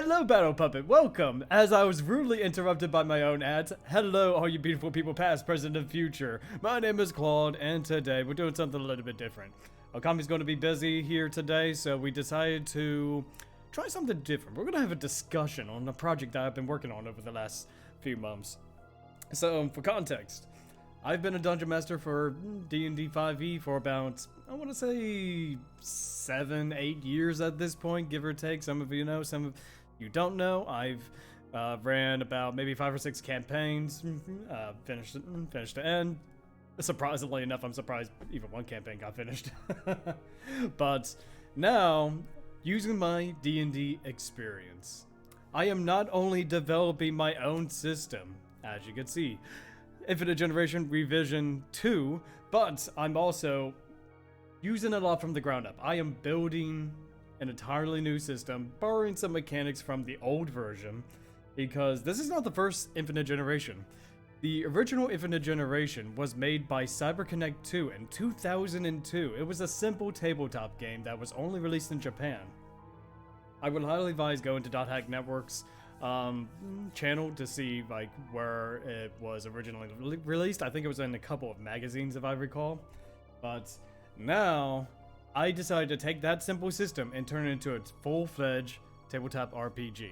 Hello, Battle Puppet, welcome! As I was rudely interrupted by my own ads, hello all you beautiful people past, present, and future. My name is Claude, and today we're doing something a little bit different. Okami's going to be busy here today, so we decided to try something different. We're going to have a discussion on a project that I've been working on over the last few months. So, for context, I've been a Dungeon Master for D&D 5e for about, I want to say, 7-8 years at this point, give or take. Some of you know, some of you don't know. I've ran about maybe 5 or 6 campaigns, finished to end. Surprisingly enough, I'm surprised even one campaign got finished. But now, using my D&D experience, I am not only developing my own system, as you can see, Infinite Generation Revision 2, but I'm also using it all from the ground up. I am building an entirely new system, borrowing some mechanics from the old version, because this is not the first Infinite Generation. The original Infinite Generation was made by CyberConnect 2 in 2002. It was a simple tabletop game that was only released in Japan. I would highly advise going to .hack Network's channel to see like where it was originally released. I think it was in a couple of magazines if I recall. But now I decided to take that simple system and turn it into a full-fledged tabletop RPG.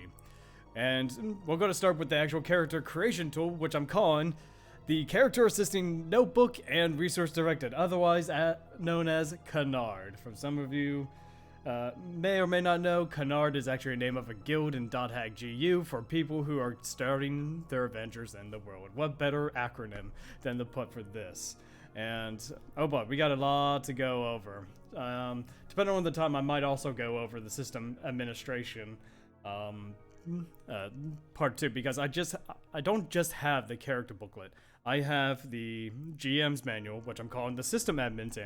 And we're going to start with the actual character creation tool, which I'm calling the Character Assisting Notebook and Resource Directed, otherwise known as Canard. For some of you may or may not know, Canard is actually a name of a guild in .hack GU for people who are starting their adventures in the world. What better acronym than to put for this? And, oh boy, we got a lot to go over. Depending on the time, I might also go over the system administration part 2, because I don't just have the character booklet. I have the GM's manual, which I'm calling the System Admin's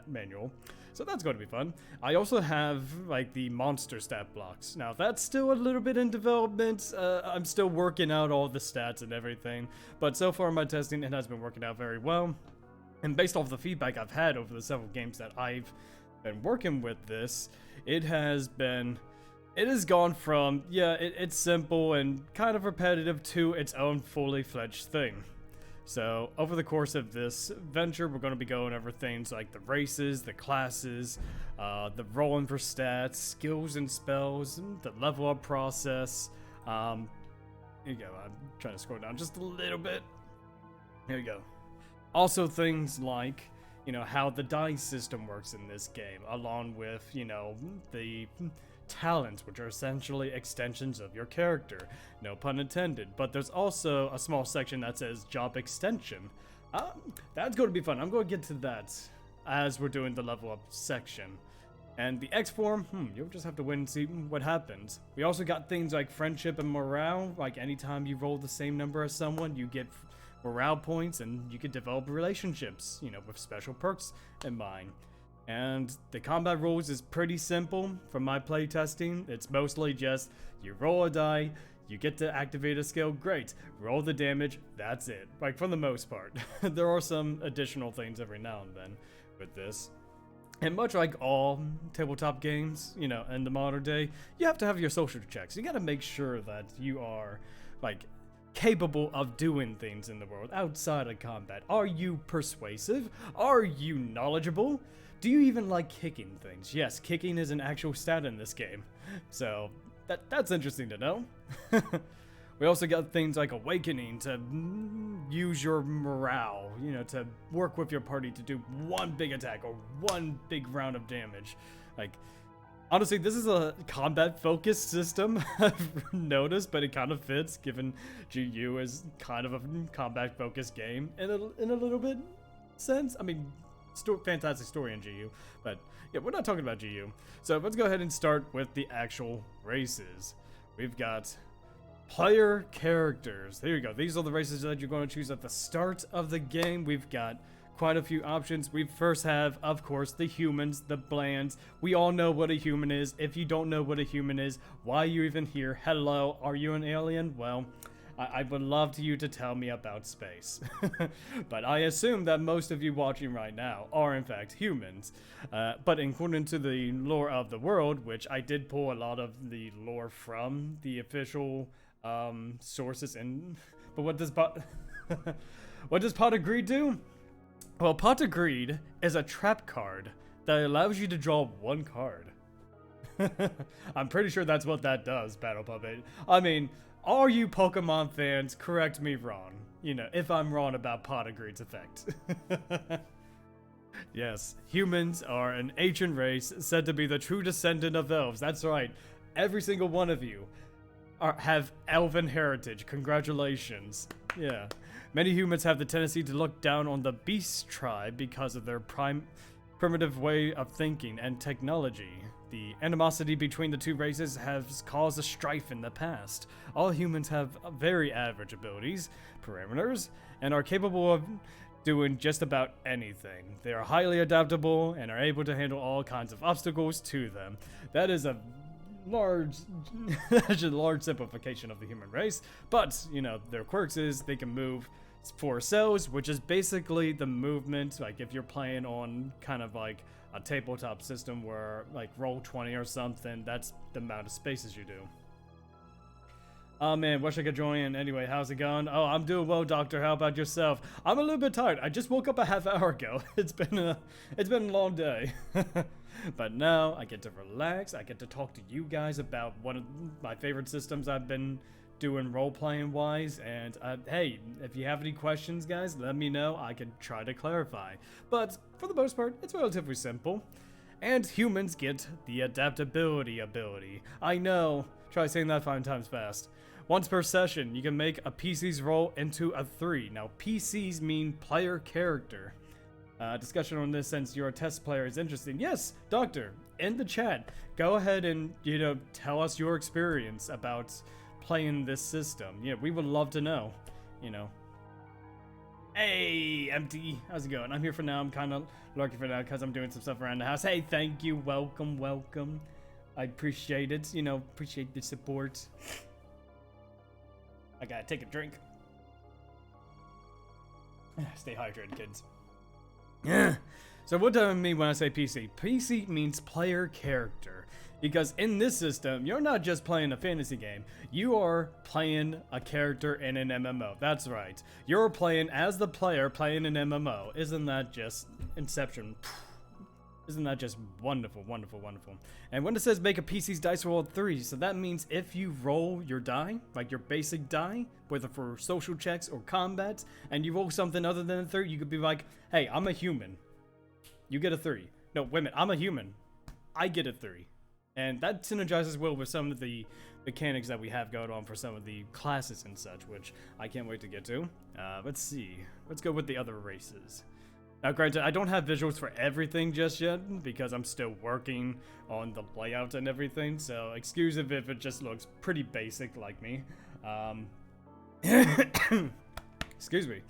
manual, so that's going to be fun. I also have like the monster stat blocks. Now that's still a little bit in development. I'm still working out all the stats and everything, but so far in my testing it has been working out very well. And based off the feedback I've had over the several games that I've been working with this, it has gone from, yeah, it's simple and kind of repetitive to its own fully fledged thing. So over the course of this venture, we're going to be going over things like the races, the classes, the rolling for stats, skills and spells, the level up process. Here you go, I'm trying to scroll down just a little bit. Here you go. Also things like, you know, how the dice system works in this game, along with, you know, the talents, which are essentially extensions of your character. No pun intended, but there's also a small section that says job extension. That's going to be fun. I'm going to get to that as we're doing the level up section. And the X form, you'll just have to wait and see what happens. We also got things like friendship and morale, like anytime you roll the same number as someone, you get morale points and you can develop relationships, you know, with special perks in mind. And the combat rules is pretty simple from my playtesting. It's mostly just you roll a die, you get to activate a skill, great. Roll the damage, that's it. Like for the most part. There are some additional things every now and then with this. And much like all tabletop games, you know, in the modern day, you have to have your social checks. You gotta make sure that you are, like, capable of doing things in the world outside of combat. Are you persuasive? Are you knowledgeable? Do you even like kicking things? Yes, kicking is an actual stat in this game. So, that's interesting to know. We also got things like awakening to use your morale, you know, to work with your party to do one big attack or one big round of damage. Like, honestly, this is a combat-focused system, I've noticed, but it kind of fits, given GU is kind of a combat-focused game in a little bit sense. I mean, fantastic story in GU, but yeah, we're not talking about GU. So let's go ahead and start with the actual races. We've got player characters. There you go. These are the races that you're going to choose at the start of the game. We've got quite a few options. We first have, of course, the humans, the blands. We all know what a human is. If you don't know what a human is, why are you even here? Hello, are you an alien? Well, I would love you to tell me about space. But I assume that most of you watching right now are in fact humans. But according to the lore of the world, which I did pull a lot of the lore from the official sources, but what does what does Pot of Greed do? Well, Pot of Greed is a trap card that allows you to draw one card. I'm pretty sure that's what that does, Battle Puppet. I mean, all you Pokemon fans, correct me wrong. You know, if I'm wrong about Pot of Greed's effect. Yes, humans are an ancient race said to be the true descendant of elves. That's right. Every single one of you have elven heritage. Congratulations. Yeah. Many humans have the tendency to look down on the beast tribe because of their primitive way of thinking and technology. The animosity between the two races has caused a strife in the past. All humans have very average abilities, parameters, and are capable of doing just about anything. They are highly adaptable and are able to handle all kinds of obstacles to them. That is a large simplification of the human race, but you know, their quirks is they can move 4 cells, which is basically the movement, like if you're playing on kind of like a tabletop system where like Roll20 or something, that's the amount of spaces you do. Oh man, wish I could join in. Anyway, how's it going? Oh, I'm doing well, Doctor. How about yourself? I'm a little bit tired. I just woke up a half hour ago. It's been a long day. But now I get to relax. I get to talk to you guys about one of my favorite systems I've been doing role-playing wise. And hey, if you have any questions, guys, let me know. I can try to clarify. But for the most part, it's relatively simple. And humans get the adaptability ability. I know. Try saying that 5 times fast. Once per session, you can make a PC's roll into a 3. Now, PCs mean player character. Discussion on this since you're a test player is interesting. Yes, Doctor, in the chat, go ahead and, you know, tell us your experience about playing this system. Yeah, we would love to know, you know. Hey, Empty, how's it going? I'm here for now. I'm kind of lurking for now because I'm doing some stuff around the house. Hey, thank you. Welcome. I appreciate it. You know, appreciate the support. I gotta take a drink. Stay hydrated, kids. Yeah. So what do I mean when I say PC? PC means player character. Because in this system, you're not just playing a fantasy game. You are playing a character in an MMO. That's right. You're playing as the player playing an MMO. Isn't that just Inception? Isn't that just wonderful, wonderful, wonderful? And when it says make a PC's dice roll 3, so that means if you roll your die, like your basic die, whether for social checks or combat, and you roll something other than a 3, you could be like, hey, I'm a human. You get a 3. No, wait a minute, I'm a human. I get a 3. And that synergizes well with some of the mechanics that we have going on for some of the classes and such, which I can't wait to get to. Let's see. Let's go with the other races. Now, granted, I don't have visuals for everything just yet, because I'm still working on the layout and everything, so excuse if it just looks pretty basic like me. Excuse me.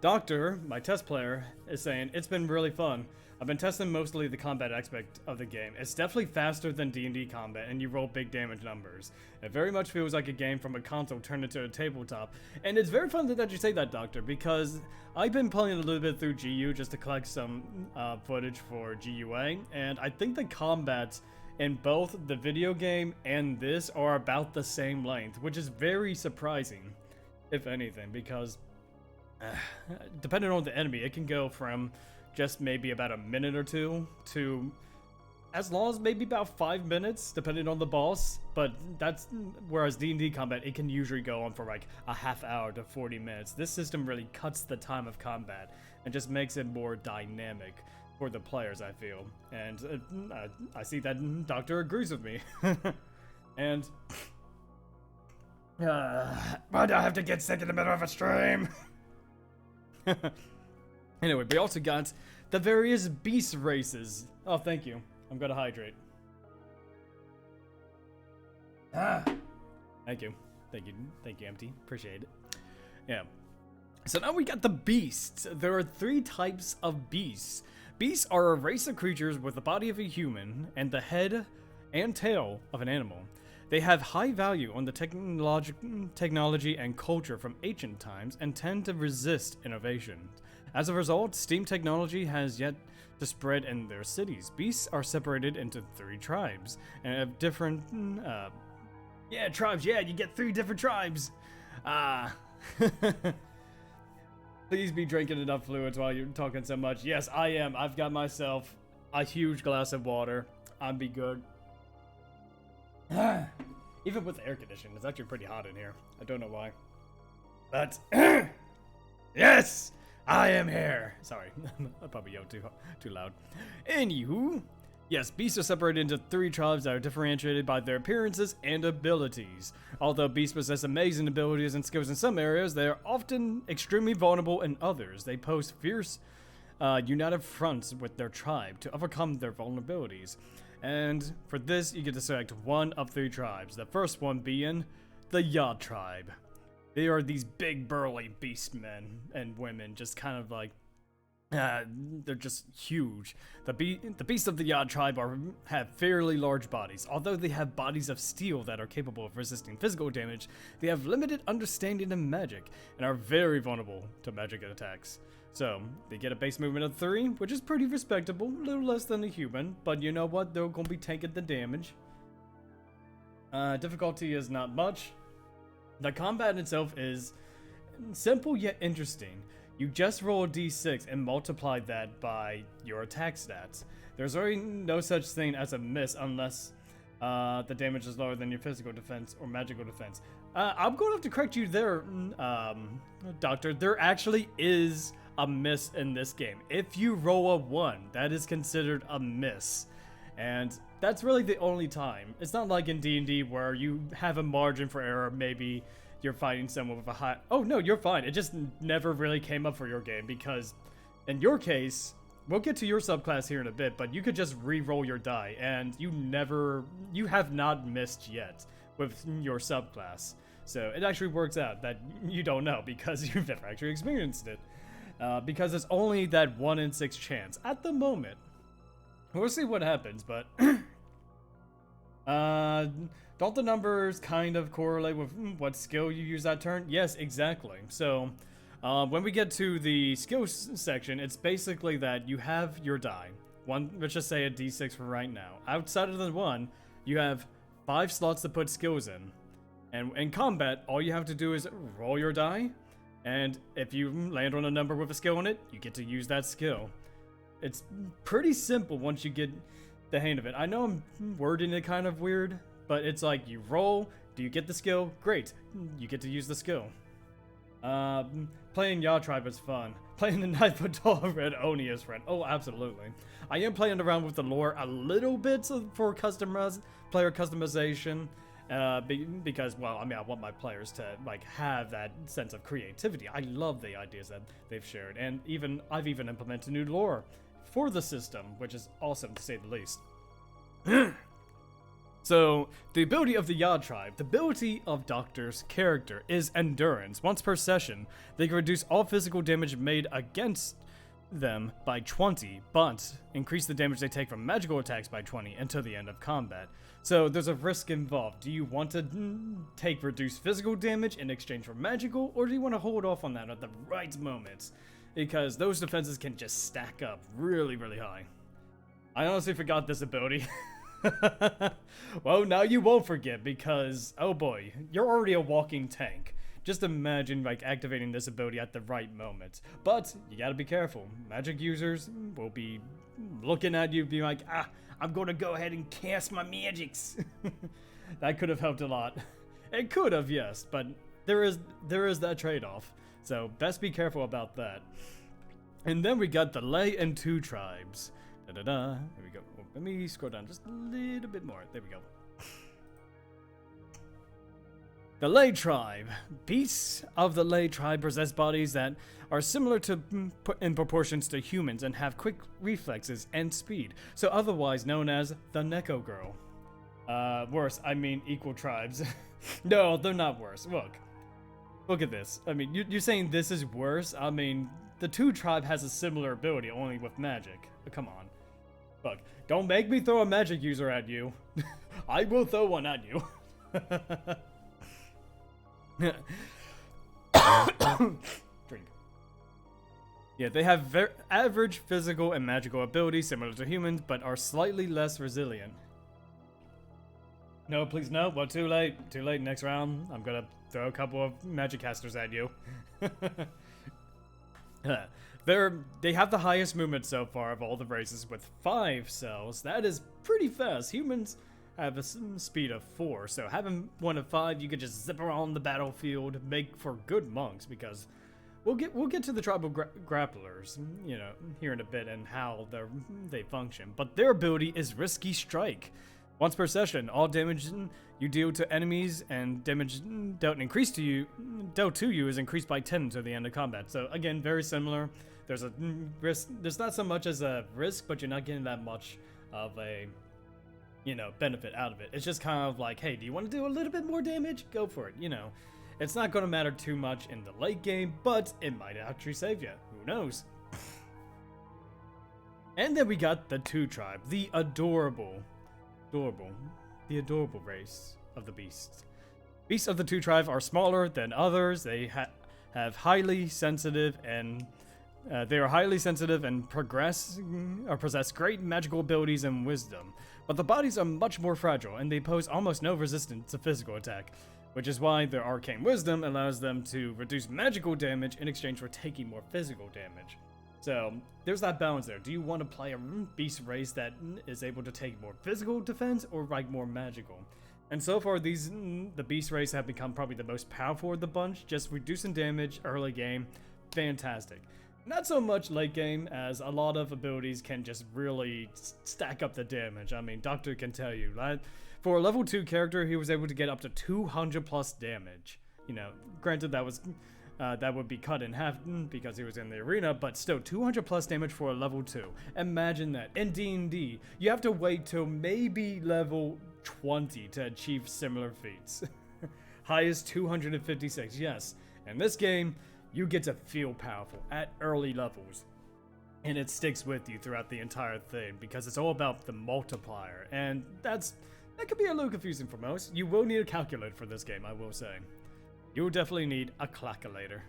Doctor, my test player, is saying, it's been really fun. I've been testing mostly the combat aspect of the game. It's definitely faster than D&D combat, and you roll big damage numbers. It very much feels like a game from a console turned into a tabletop. And it's very fun that you say that, Doctor, because I've been playing a little bit through GU just to collect some footage for GUA, and I think the combats in both the video game and this are about the same length, which is very surprising, if anything, because depending on the enemy, it can go from just maybe about a minute or 2 to as long as maybe about 5 minutes, depending on the boss. But that's, whereas D&D combat, it can usually go on for like a half hour to 40 minutes. This system really cuts the time of combat and just makes it more dynamic for the players, I feel. And I see that Doctor agrees with me. And why do I have to get sick in the middle of a stream? Anyway, we also got the various beast races. Oh, thank you. I'm gonna hydrate. Thank you. Thank you, Empty. Appreciate it. Yeah. So now we got the beasts. There are 3 types of beasts. Beasts are a race of creatures with the body of a human and the head and tail of an animal. They have high value on the technology and culture from ancient times and tend to resist innovation. As a result, steam technology has yet to spread in their cities. Beasts are separated into 3 tribes and have different tribes. Yeah, you get 3 different tribes. Please be drinking enough fluids while you're talking so much. Yes, I am. I've got myself a huge glass of water. I'll be good. Even with the air conditioning, it's actually pretty hot in here. I don't know why. But yes, I am here. Sorry, I probably yelled too loud. Anywho, yes, beasts are separated into 3 tribes that are differentiated by their appearances and abilities. Although beasts possess amazing abilities and skills in some areas, they are often extremely vulnerable in others. They pose fierce, united fronts with their tribe to overcome their vulnerabilities. And for this, you get to select one of 3 tribes. The first one being the Yod tribe. They are these big, burly beast men and women, just kind of like, they're just huge. The beasts of the Yod tribe have fairly large bodies. Although they have bodies of steel that are capable of resisting physical damage, they have limited understanding of magic and are very vulnerable to magic attacks. So, they get a base movement of 3, which is pretty respectable, a little less than a human, but you know what, they're gonna be tanking the damage. Difficulty is not much. The combat itself is simple yet interesting. You just roll a d6 and multiply that by your attack stats. There's already no such thing as a miss unless the damage is lower than your physical defense or magical defense. I'm going to have to correct you there, Doctor. There actually is a miss in this game. If you roll a 1, that is considered a miss. And that's really the only time. It's not like in D&D where you have a margin for error. Maybe you're fighting someone with a high... Oh, no, you're fine. It just never really came up for your game because in your case, we'll get to your subclass here in a bit, but you could just re-roll your die and you have not missed yet with your subclass. So it actually works out that you don't know because you've never actually experienced it. Because it's only that 1 in 6 chance at the moment. We'll see what happens, but don't the numbers kind of correlate with what skill you use that turn? Yes, exactly. So when we get to the skills section, it's basically that you have your die. Let's just say a d6 for right now. Outside of the 1, you have 5 slots to put skills in. And in combat, all you have to do is roll your die. And if you land on a number with a skill in it, you get to use that skill. It's pretty simple once you get the hang of it. I know I'm wording it kind of weird, but it's like you roll, do you get the skill? Great, you get to use the skill. Playing Yod Tribe is fun. Playing the 9-foot-tall red Oni is fun. Oh, absolutely. I am playing around with the lore a little bit for player customization. Because, well, I mean, I want my players to, like, have that sense of creativity. I love the ideas that they've shared, and I've even implemented new lore for the system, which is awesome to say the least. So, the ability of the Yod Tribe, the ability of Doctor's character is Endurance. Once per session, they can reduce all physical damage made against them by 20, but increase the damage they take from magical attacks by 20 until the end of combat. So there's a risk involved. Do you want to take reduced physical damage in exchange for magical, or do you want to hold off on that at the right moments? Because those defenses can just stack up really, really high. I honestly forgot this ability. Well, now you won't forget because, oh boy, you're already a walking tank. Just imagine, like, activating this ability at the right moment. But you gotta be careful. Magic users will be looking at you being like, I'm gonna go ahead and cast my magics. That could have helped a lot. It could have, yes, but there is that trade-off. So best be careful about that. And then we got the Lay and 2 tribes. Da-da-da. Here we go. Oh, let me scroll down just a little bit more. There we go. The Lay tribe. Beasts of the Lay tribe possess bodies that are similar to in proportions to humans and have quick reflexes and speed, so otherwise known as the Neko Girl. Worse, I mean equal tribes. No, they're not worse. Look at this. I mean, you're saying this is worse? I mean, the 2 tribe has a similar ability, only with magic. Come on. Look, don't make me throw a magic user at you. I will throw one at you. Drink. Yeah, they have average physical and magical abilities similar to humans, but are slightly less resilient. No, please no. Well, too late. Too late. Next round, I'm gonna throw a couple of magic casters at you. They have the highest movement so far of all the races with 5 cells. That is pretty fast. Humans have a speed of 4, so having one of 5, you could just zip around the battlefield, make for good monks. Because we'll get to the tribal grapplers, you know, here in a bit and how they function. But their ability is Risky Strike. Once per session, all damage you deal to enemies and damage dealt to you is increased by 10 to the end of combat. So again, very similar. There's a risk. There's not so much as a risk, but you're not getting that much of a, you know, benefit out of it. It's just kind of like, hey, do you want to do a little bit more damage? Go for it. You know, it's not going to matter too much in the late game, but it might actually save you. Who knows? And then we got the 2 tribe, the adorable race of the beasts. Beasts of the 2 tribe are smaller than others. They have highly sensitive and possess great magical abilities and wisdom. But the bodies are much more fragile, and they pose almost no resistance to physical attack, which is why their arcane wisdom allows them to reduce magical damage in exchange for taking more physical damage. So there's that balance there. Do you want to play a beast race that is able to take more physical defense or like more magical? And so far, the beast race have become probably the most powerful of the bunch, just reducing damage early game. Fantastic. Not so much late game, as a lot of abilities can just really stack up the damage. I mean, Doctor can tell you, right? For a level 2 character, he was able to get up to 200 plus damage. You know, granted that would be cut in half because he was in the arena, but still 200 plus damage for a level 2. Imagine that. In D&D, you have to wait till maybe level 20 to achieve similar feats. Highest 256, yes. In this game, you get to feel powerful at early levels. And it sticks with you throughout the entire thing because it's all about the multiplier. And that could be a little confusing for most. You will need a calculator for this game, I will say. You'll definitely need a calculator.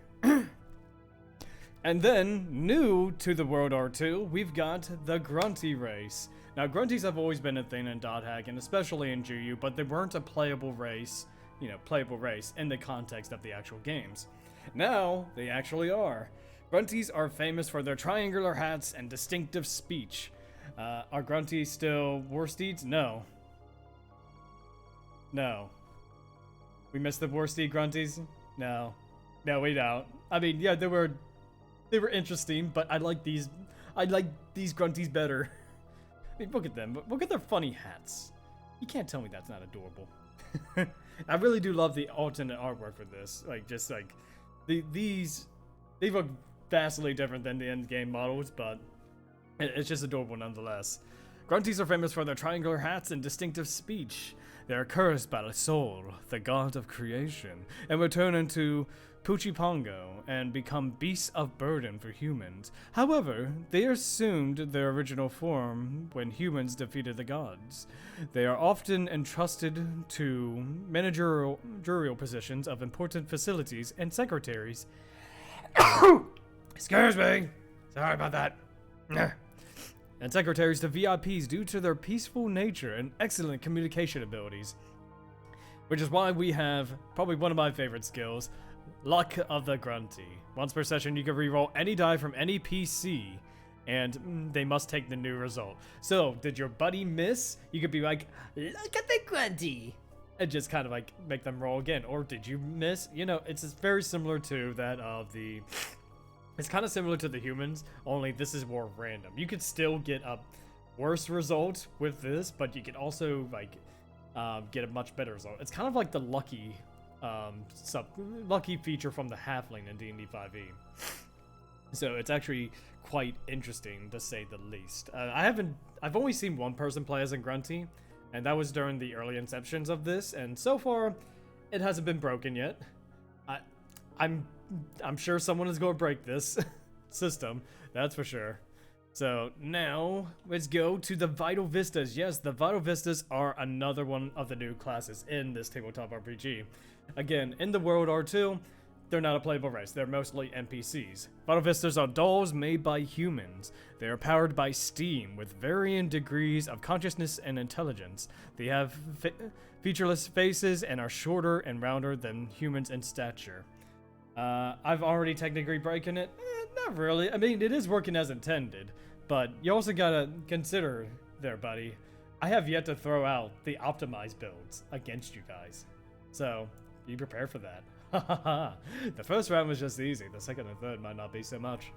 And then, new to the World R2, we've got the Grunty race. Now, Grunties have always been a thing in Dot Hack, and especially in GU, but they weren't a playable race in the context of the actual games. Now, they actually are. Grunties are famous for their triangular hats and distinctive speech. Are Grunties still Warsteeds? No. No. We missed the Warsteed Grunties? No. No, we don't. I mean, yeah, they were interesting, but I like these Grunties better. I mean, look at them. Look at their funny hats. You can't tell me that's not adorable. I really do love the alternate artwork for this. Like, just like they look vastly different than the end game models, but it's just adorable nonetheless. Grunties are famous for their triangular hats and distinctive speech. They are cursed by the Sol, the god of creation, and return into Puchipongo and become beasts of burden for humans. However, they assumed their original form when humans defeated the gods. They are often entrusted to managerial positions of important facilities and secretaries. Excuse me. Sorry about that. And secretaries to VIPs due to their peaceful nature and excellent communication abilities. Which is why we have probably one of my favorite skills, Luck of the Grunty. Once per session, you can reroll any die from any PC, and they must take the new result. So, did your buddy miss? You could be like, Luck of the Grunty! And just kind of like make them roll again. Or did you miss? You know, it's very similar to that of the... It's kind of similar to the humans, only this is more random. You could still get a worse result with this, but you could also like get a much better result. It's kind of like the lucky feature from the halfling in D&D 5e. So it's actually quite interesting to say the least. I've only seen one person play as a Grunty, and that was during the early inceptions of this, and so far it hasn't been broken yet. I'm sure someone is going to break this system, that's for sure. So now let's go to the Vital Vistas. Yes, the Vital Vistas are another one of the new classes in this tabletop RPG. Again, in the World R2, they're not a playable race, they're mostly NPCs. Vital Vistas are dolls made by humans. They are powered by steam with varying degrees of consciousness and intelligence. They have featureless faces and are shorter and rounder than humans in stature. I've already technically broken it. Not really. I mean, it is working as intended, but you also gotta consider there, buddy. I have yet to throw out the optimized builds against you guys. So, be prepared for that. The first round was just easy. The second and third might not be so much.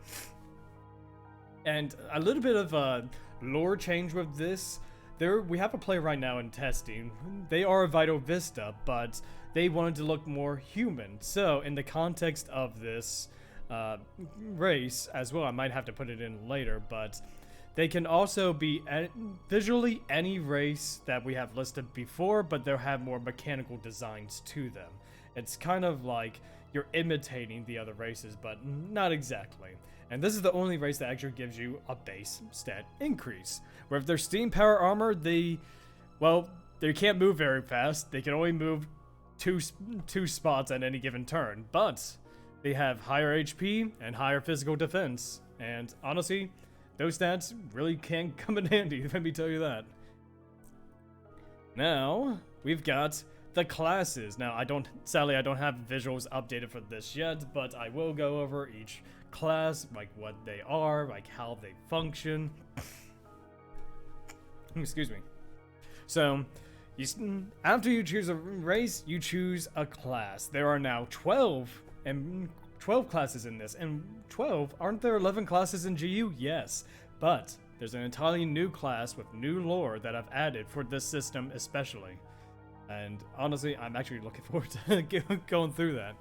And a little bit of a lore change with this. We have a player right now in testing. They are a Vital Vista, but they wanted to look more human. So, in the context of this race as well, I might have to put it in later, but they can also be visually any race that we have listed before, but they'll have more mechanical designs to them. It's kind of like you're imitating the other races, but not exactly. And this is the only race that actually gives you a base stat increase. Where if they're steam power armor, they can't move very fast. They can only move two spots at any given turn, but they have higher HP and higher physical defense. And honestly, those stats really can come in handy, let me tell you that. Now, we've got the classes. Now, sadly, I don't have visuals updated for this yet, but I will go over each class, like what they are, like how they function. Excuse me. So, after you choose a race, you choose a class. There are now 12 classes in this, and 12? Aren't there 11 classes in GU? Yes, but there's an entirely new class with new lore that I've added for this system especially. And honestly, I'm actually looking forward to going through that.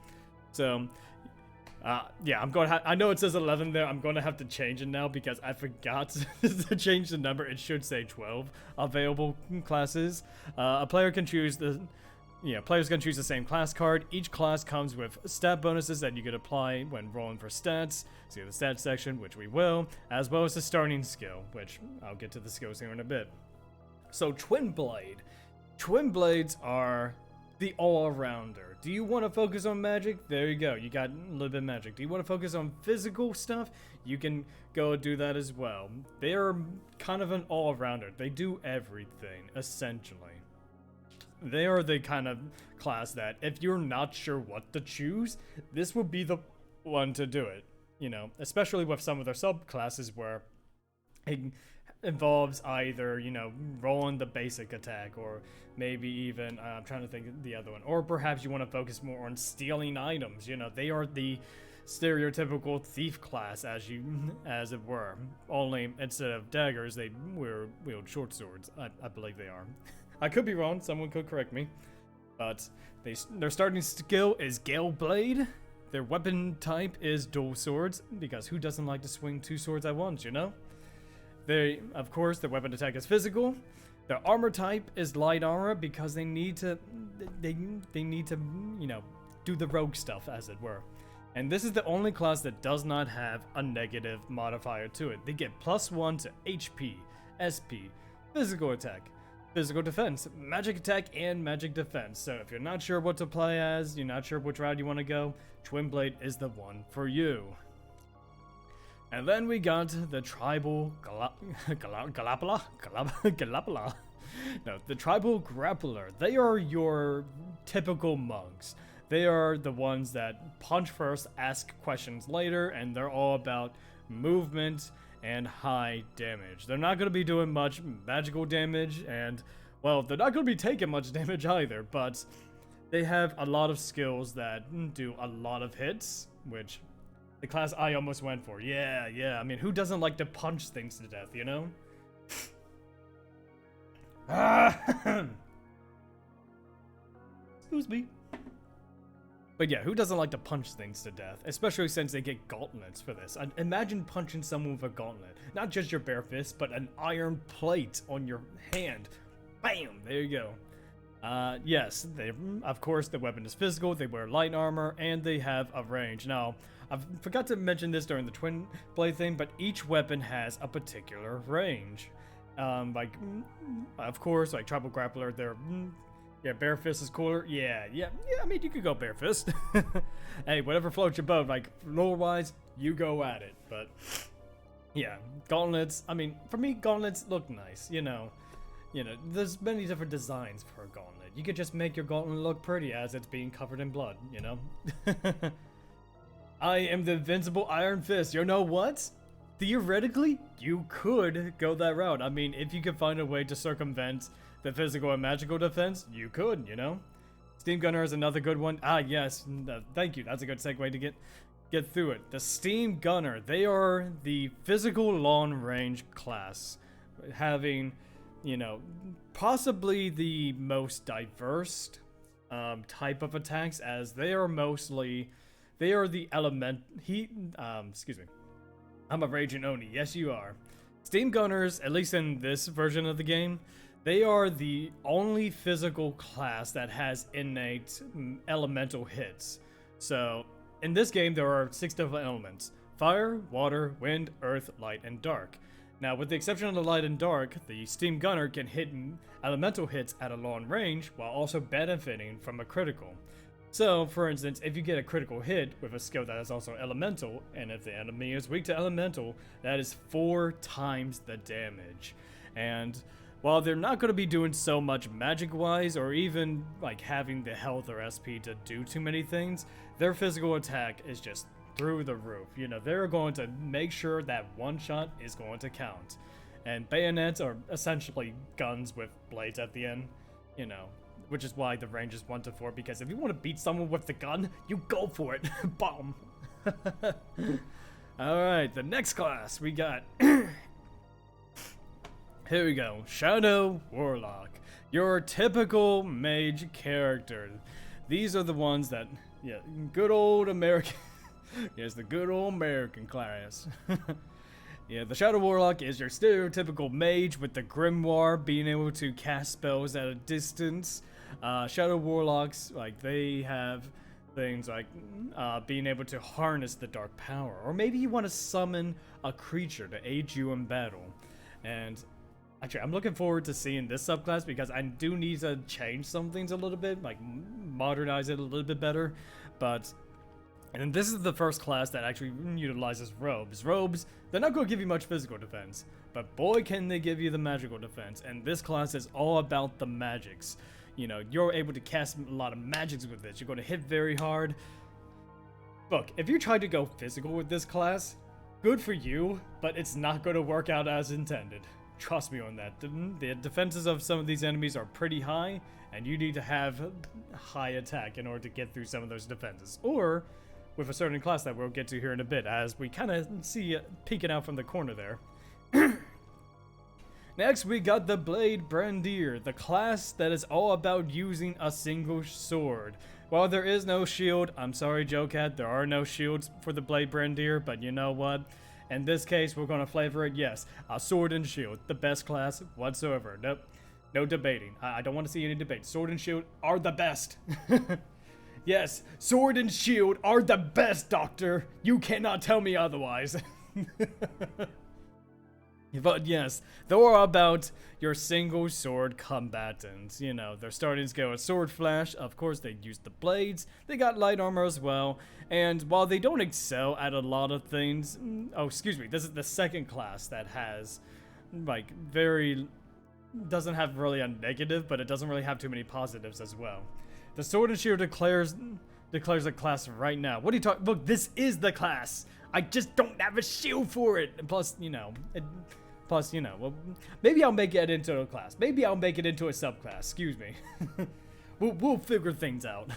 So, yeah, I know it says 11 there. I'm going to have to change it now because I forgot to change the number. It should say 12 available classes. A player can choose players can choose the same class card. Each class comes with stat bonuses that you could apply when rolling for stats. See the stats section, which we will, as well as the starting skill, which I'll get to the skills here in a bit. So, Twin Blade. Twin Blades are the all-arounder. Do you want to focus on magic? There you go. You got a little bit of magic. Do you want to focus on physical stuff? You can go do that as well. They're kind of an all-arounder. They do everything, essentially. They are the kind of class that if you're not sure what to choose, this would be the one to do it. You know, especially with some of their subclasses where it involves either, rolling the basic attack or maybe even, I'm trying to think of the other one. Or perhaps you want to focus more on stealing items. They are the stereotypical thief class, as it were. Only instead of daggers, they wield short swords. I believe they are. I could be wrong, someone could correct me. But their starting skill is Gale Blade. Their weapon type is dual swords, because who doesn't like to swing two swords at once, Of course, their weapon attack is physical. Their armor type is light armor because they need to, do the rogue stuff, as it were. And this is the only class that does not have a negative modifier to it. They get +1 to HP, SP, physical attack, physical defense, magic attack, and magic defense. So if you're not sure what to play as, you're not sure which route you want to go, Twin Blade is the one for you. And then we got the tribal Galapala. No, the tribal grappler. They are your typical monks. They are the ones that punch first, ask questions later, and they're all about movement and high damage. They're not going to be doing much magical damage, and, well, they're not going to be taking much damage either, but they have a lot of skills that do a lot of hits, which the class I almost went for. Yeah, I mean, who doesn't like to punch things to death, Excuse me. But yeah, who doesn't like to punch things to death? Especially since they get gauntlets for this. Imagine punching someone with a gauntlet. Not just your bare fist, but an iron plate on your hand. Bam! There you go. Yes, they, of course, the weapon is physical, they wear light armor, and they have a range. Now, I forgot to mention this during the twin blade thing, but each weapon has a particular range. Of course, like Tribal Grappler, they're, yeah, Bare Fist is cooler. Yeah, I mean, you could go Bare Fist. Hey, whatever floats your boat, like, lore-wise, you go at it, but, yeah, gauntlets, I mean, for me, gauntlets look nice, you know, there's many different designs for a gauntlet. You could just make your gauntlet look pretty as it's being covered in blood, you know? I am the invincible Iron Fist. You know what? Theoretically, you could go that route. I mean, if you could find a way to circumvent the physical and magical defense, you could, you know? Steam Gunner is another good one. Ah, yes. Thank you. That's a good segue to get through it. The Steam Gunner, they are the physical long-range class, having, you know, possibly the most diverse type of attacks, as they are the excuse me. I'm a Raging Oni. Yes, you are. Steam Gunners, at least in this version of the game, they are the only physical class that has innate elemental hits. So, in this game, there are 6 different elements: fire, water, wind, earth, light, and dark. Now, with the exception of the light and dark, the Steam Gunner can hit elemental hits at a long range while also benefiting from a critical. So, for instance, if you get a critical hit with a skill that is also elemental, and if the enemy is weak to elemental, that is 4 times the damage. And while they're not going to be doing so much magic-wise, or even like having the health or SP to do too many things, their physical attack is just through the roof. You know, they're going to make sure that one shot is going to count. And bayonets are essentially guns with blades at the end, you know, which is why the range is 1 to 4, because if you want to beat someone with the gun, you go for it. Bomb. Alright, the next class we got. Here we go. Shadow Warlock. Your typical mage character. These are the ones that, yeah, good old American. Yes, the good old American class. Yeah, the Shadow Warlock is your stereotypical mage with the grimoire, being able to cast spells at a distance. Shadow Warlocks, like, they have things like being able to harness the dark power, or maybe you want to summon a creature to aid you in battle. And actually, I'm looking forward to seeing this subclass, because I do need to change some things a little bit, like modernize it a little bit better. And this is the first class that actually utilizes robes. Robes, they're not going to give you much physical defense, but boy can they give you the magical defense. And this class is all about the magics. You know, you're able to cast a lot of magics with this. You're going to hit very hard. Look, if you try to go physical with this class, good for you, but it's not going to work out as intended. Trust me on that. The defenses of some of these enemies are pretty high, and you need to have high attack in order to get through some of those defenses. Or with a certain class that we'll get to here in a bit, as we kind of see it peeking out from the corner there. Next, we got the Blade Brandier, the class that is all about using a single sword. While there is no shield, I'm sorry, Joe-Cat, there are no shields for the Blade Brandier, but you know what? In this case, we're going to flavor it, yes, a sword and shield, the best class whatsoever. Nope, no debating. I don't want to see any debate. Sword and shield are the best. Yes, sword and shield are the best, Doctor. You cannot tell me otherwise. But yes, they're all about your single sword combatants. You know, their starting skill is Sword Flash. Of course, they use the blades. They got light armor as well. And while they don't excel at a lot of things... Oh, excuse me. This is the second class that has, like, doesn't have really a negative, but it doesn't really have too many positives as well. The Sword and Shield declares a class right now. What are you talking? Look, this is the class. I just don't have a shield for it. And plus, you know, well, maybe I'll make it into a class. Maybe I'll make it into a subclass. Excuse me. we'll figure things out.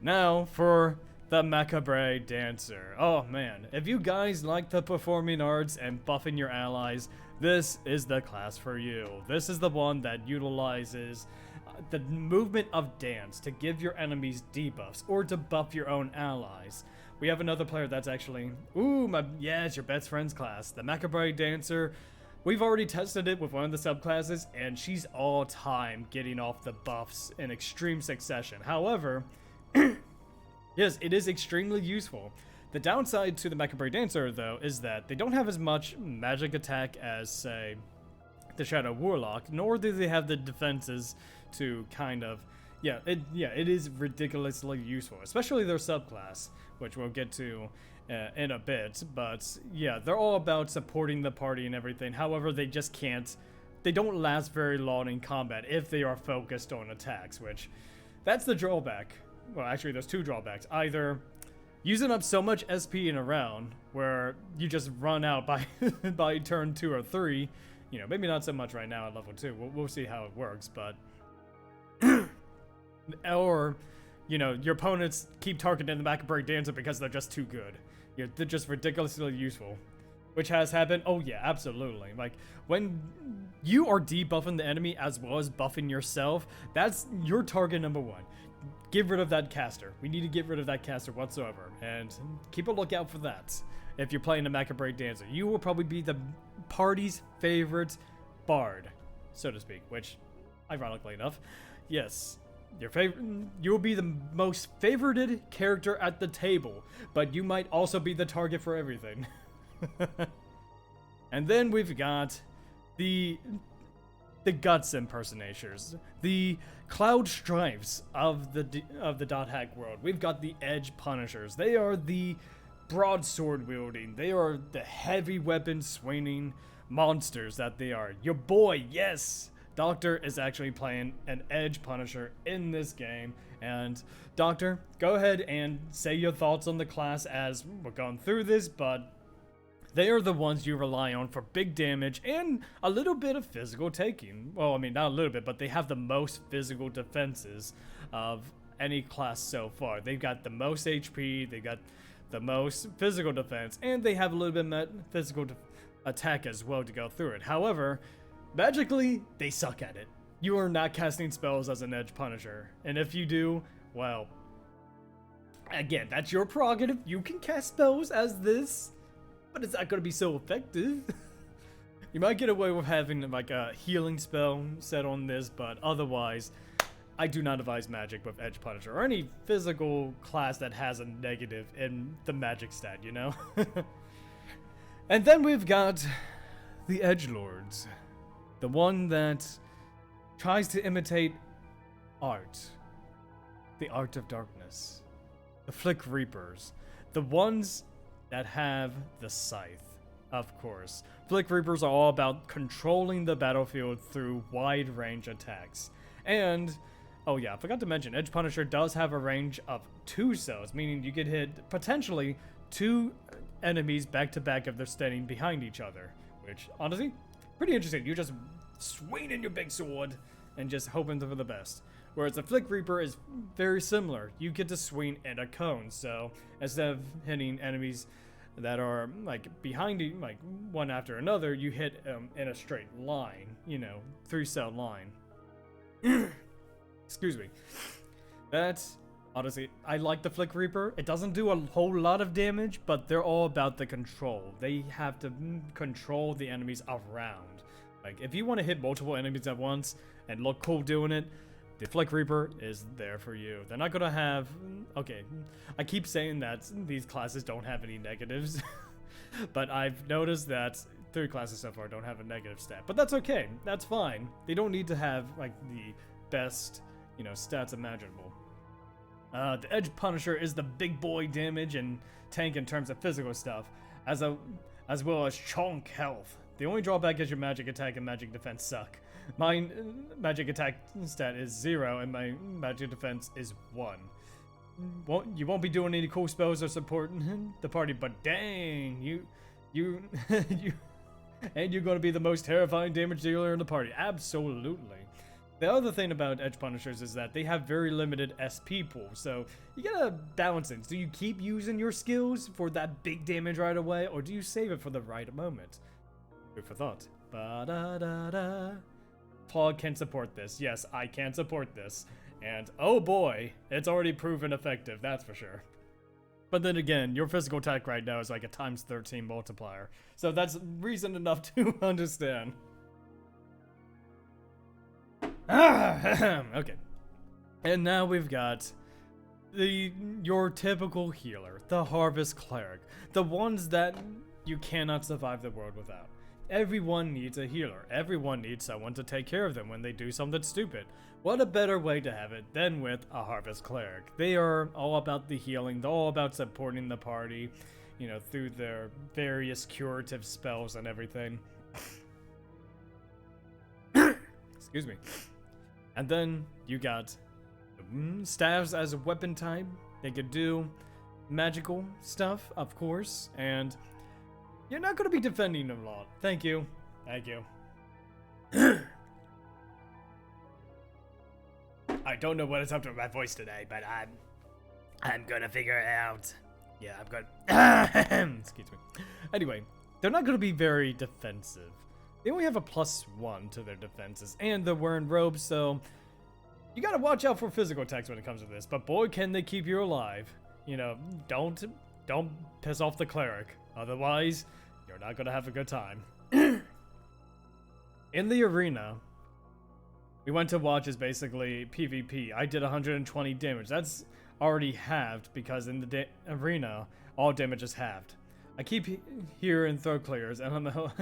Now for the Macabre Dancer. Oh man, if you guys like the performing arts and buffing your allies, this is the class for you. This is the one that utilizes the movement of dance to give your enemies debuffs or to buff your own allies. We have another player that's actually, it's your best friend's class. The Macabre Dancer we've already tested it with one of the subclasses, and she's all time getting off the buffs in extreme succession. However, yes, it is extremely useful. The downside to the Mecha Breakdancer, though, is that they don't have as much magic attack as, say, the Shadow Warlock, nor do they have the defenses to kind of... it is ridiculously useful, especially their subclass, which we'll get to in a bit. But yeah, they're all about supporting the party and everything. However, they just can't... They don't last very long in combat if they are focused on attacks, which... That's the drawback. Well, actually, there's two drawbacks. Either using up so much SP in a round where you just run out by by turn 2 or 3, you know, maybe not so much right now at level 2. We'll see how it works, but or you know, your opponents keep targeting the Mecha Breakdancer because they're just too good. They're just ridiculously useful, which has happened. Oh yeah, absolutely. Like when you are debuffing the enemy as well as buffing yourself, that's your target number 1. Get rid of that caster. We need to get rid of that caster whatsoever, and keep a lookout for that. If you're playing the Mecha Breakdancer, you will probably be the party's favorite bard, so to speak. Which, ironically enough, yes, you will be the most favorited character at the table, but you might also be the target for everything. And then we've got the Guts impersonators, the Cloud Strifes of the Dot Hack world. We've got the Edge Punishers. They are the broadsword wielding. They are the heavy weapon swinging monsters that they are. Your boy, yes, Doctor is actually playing an Edge Punisher in this game. And Doctor, go ahead and say your thoughts on the class as we're going through this, but they are the ones you rely on for big damage and a little bit of physical taking. Well, I mean, not a little bit, but they have the most physical defenses of any class so far. They've got the most HP, they got the most physical defense, and they have a little bit of physical attack as well to go through it. However, magically, they suck at it. You are not casting spells as an Edge Punisher, and if you do, well, again, that's your prerogative. You can cast spells as this, but it's not going to be so effective. You might get away with having like a healing spell set on this, but otherwise, I do not advise magic with Edge Punisher or any physical class that has a negative in the magic stat, you know? And then we've got the Edgelords, the one that tries to imitate art, the art of darkness, the Flick Reapers, the ones that have the scythe, of course. Flick Reapers are all about controlling the battlefield through wide range attacks. And, oh yeah, I forgot to mention, Edge Punisher does have a range of 2 cells, meaning you could hit potentially 2 enemies back to back if they're standing behind each other. Which, honestly, pretty interesting. You're just swinging your big sword and just hoping for the best. Whereas the Flick Reaper is very similar. You get to swing in a cone, so instead of hitting enemies that are like behind you, like one after another, you hit in a straight line, you know, 3-cell line. Excuse me. That's honestly, I like the Flick Reaper. It doesn't do a whole lot of damage, but they're all about the control. They have to control the enemies around. Like if you want to hit multiple enemies at once and look cool doing it, the Flick Reaper is there for you. They're not gonna have... Okay, I keep saying that these classes don't have any negatives, but I've noticed that 3 classes so far don't have a negative stat. But that's okay, that's fine. They don't need to have, like, the best, you know, stats imaginable. The Edge Punisher is the big boy damage and tank in terms of physical stuff, as well as chunk health. The only drawback is your magic attack and magic defense suck. My magic attack stat is 0 and my magic defense is 1. You won't be doing any cool spells or supporting the party, but dang, you and you're going to be the most terrifying damage dealer in the party. Absolutely. The other thing about Edge Punishers is that they have very limited SP pool, so you gotta balance things. Do you keep using your skills for that big damage right away, or do you save it for the right moment? Food for thought. Ba-da-da-da. Claude can support this. Yes, I can support this. And oh boy, it's already proven effective, that's for sure. But then again, your physical attack right now is like a times 13 multiplier. So that's reason enough to understand. Okay. And now we've got your typical healer, the Harvest Cleric. The ones that you cannot survive the world without. Everyone needs a healer. Everyone needs someone to take care of them when they do something stupid. What a better way to have it than with a Harvest Cleric. They are all about the healing. They're all about supporting the party, you know, through their various curative spells and everything. Excuse me. And then you got staves as a weapon type. They could do magical stuff, of course, and you're not going to be defending them a lot. Thank you. Thank you. I don't know what is up to my voice today, but I'm gonna figure it out. Yeah, I'm gonna... Excuse me. Anyway, they're not going to be very defensive. They only have a +1 to their defenses, and they're wearing robes, so you gotta watch out for physical attacks when it comes to this. But boy, can they keep you alive. You know, don't piss off the cleric. Otherwise, you're not gonna have a good time. In the arena, we went to watch as basically PvP. I did 120 damage. That's already halved because in the arena, all damage is halved. I keep hearing throat clears, and I don't know.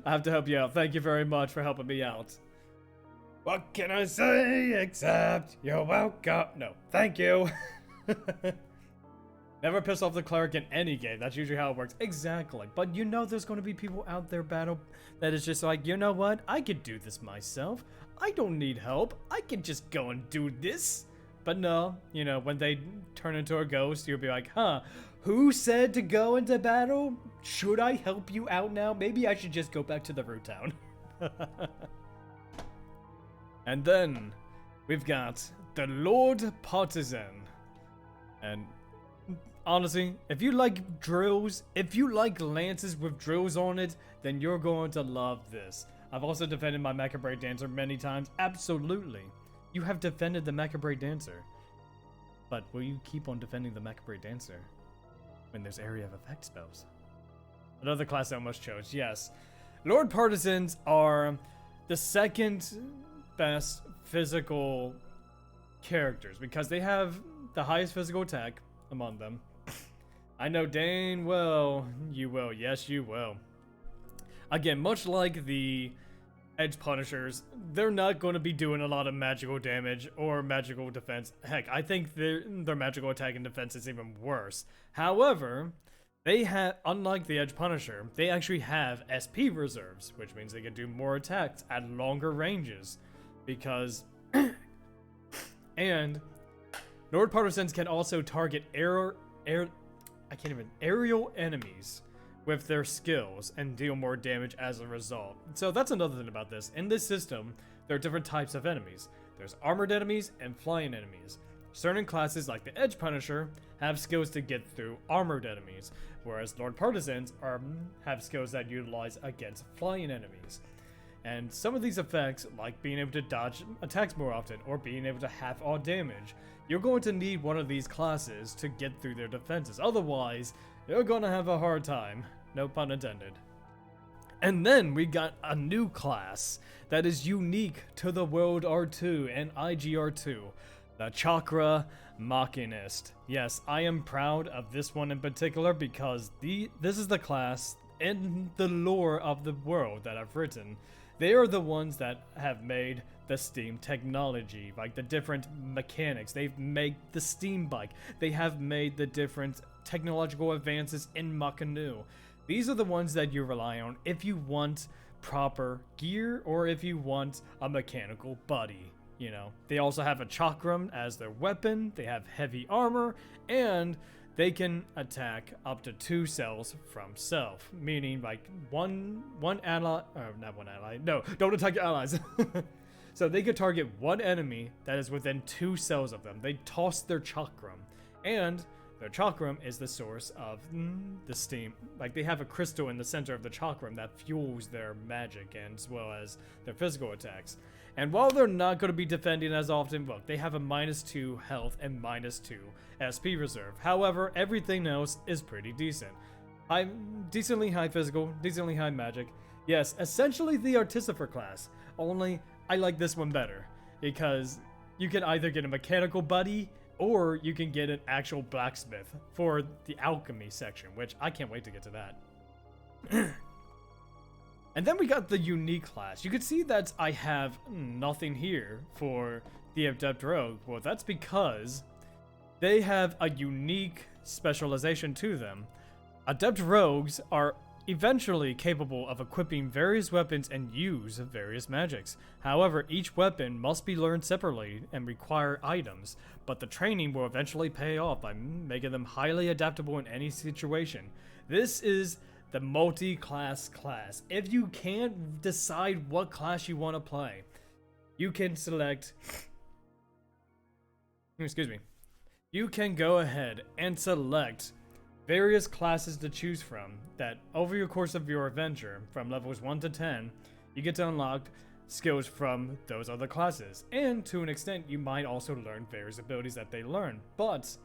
I have to help you out. Thank you very much for helping me out. What can I say except you're welcome? No, thank you. Never piss off the cleric in any game. That's usually how it works. Exactly. But you know there's going to be people out there battle that is just like, you know what? I could do this myself. I don't need help. I can just go and do this. But no, you know, when they turn into a ghost, you'll be like, huh, who said to go into battle? Should I help you out now? Maybe I should just go back to the root town. And then we've got the Lord Partisan. And honestly, if you like drills, if you like lances with drills on it, then you're going to love this. I've also defended my Macabre Dancer many times. Absolutely. You have defended the Macabre Dancer. But will you keep on defending the Macabre Dancer when there's area of effect spells? Another class I almost chose, yes. Lord Partisans are the second best physical characters because they have the highest physical attack among them. I know dang well you will. Yes, you will. Again, much like the Edge Punishers, they're not going to be doing a lot of magical damage or magical defense. Heck, I think their magical attack and defense is even worse. However, they have, unlike the Edge Punisher, they actually have SP reserves, which means they can do more attacks at longer ranges. Because, and Lord Partisans can also target aerial enemies with their skills and deal more damage as a result. So that's another thing about this. In this system, there are different types of enemies. There's armored enemies and flying enemies. Certain classes, like the Edge Punisher, have skills to get through armored enemies, whereas Lord Partisans have skills that utilize against flying enemies. And some of these effects, like being able to dodge attacks more often or being able to half all damage, you're going to need one of these classes to get through their defenses. Otherwise, you're going to have a hard time. No pun intended. And then we got a new class that is unique to the World R2 and IGR2, the Chakra Machinist. Yes, I am proud of this one in particular because this is the class in the lore of the world that I've written. They are the ones that have made the steam technology, like the different mechanics. They've made the steam bike. They have made the different technological advances in Makanu. These are the ones that you rely on if you want proper gear or if you want a mechanical buddy. You know, they also have a chakram as their weapon. They have heavy armor, and they can attack up to 2 cells from self, meaning like one ally, or not one ally, no, don't attack your allies. So they could target one enemy that is within 2 cells of them. They toss their chakram, and their chakram is the source of the steam. Like they have a crystal in the center of the chakram that fuels their magic and as well as their physical attacks. And while they're not going to be defending as often, look, they have a -2 health and -2 SP reserve. However, everything else is pretty decent. Decently high physical, decently high magic. Yes, essentially the Artificer class, only I like this one better, because you can either get a mechanical buddy, or you can get an actual blacksmith for the alchemy section, which I can't wait to get to that. And then we got the unique class. You can see that I have nothing here for the Adept Rogue. Well, that's because they have a unique specialization to them. Adept Rogues are eventually capable of equipping various weapons and use various magics. However, each weapon must be learned separately and require items, but the training will eventually pay off by making them highly adaptable in any situation. This is the multi-class class. If you can't decide what class you want to play, you can select... Excuse me. You can go ahead and select various classes to choose from that over your course of your adventure, from levels 1 to 10, you get to unlock skills from those other classes. And to an extent, you might also learn various abilities that they learn, but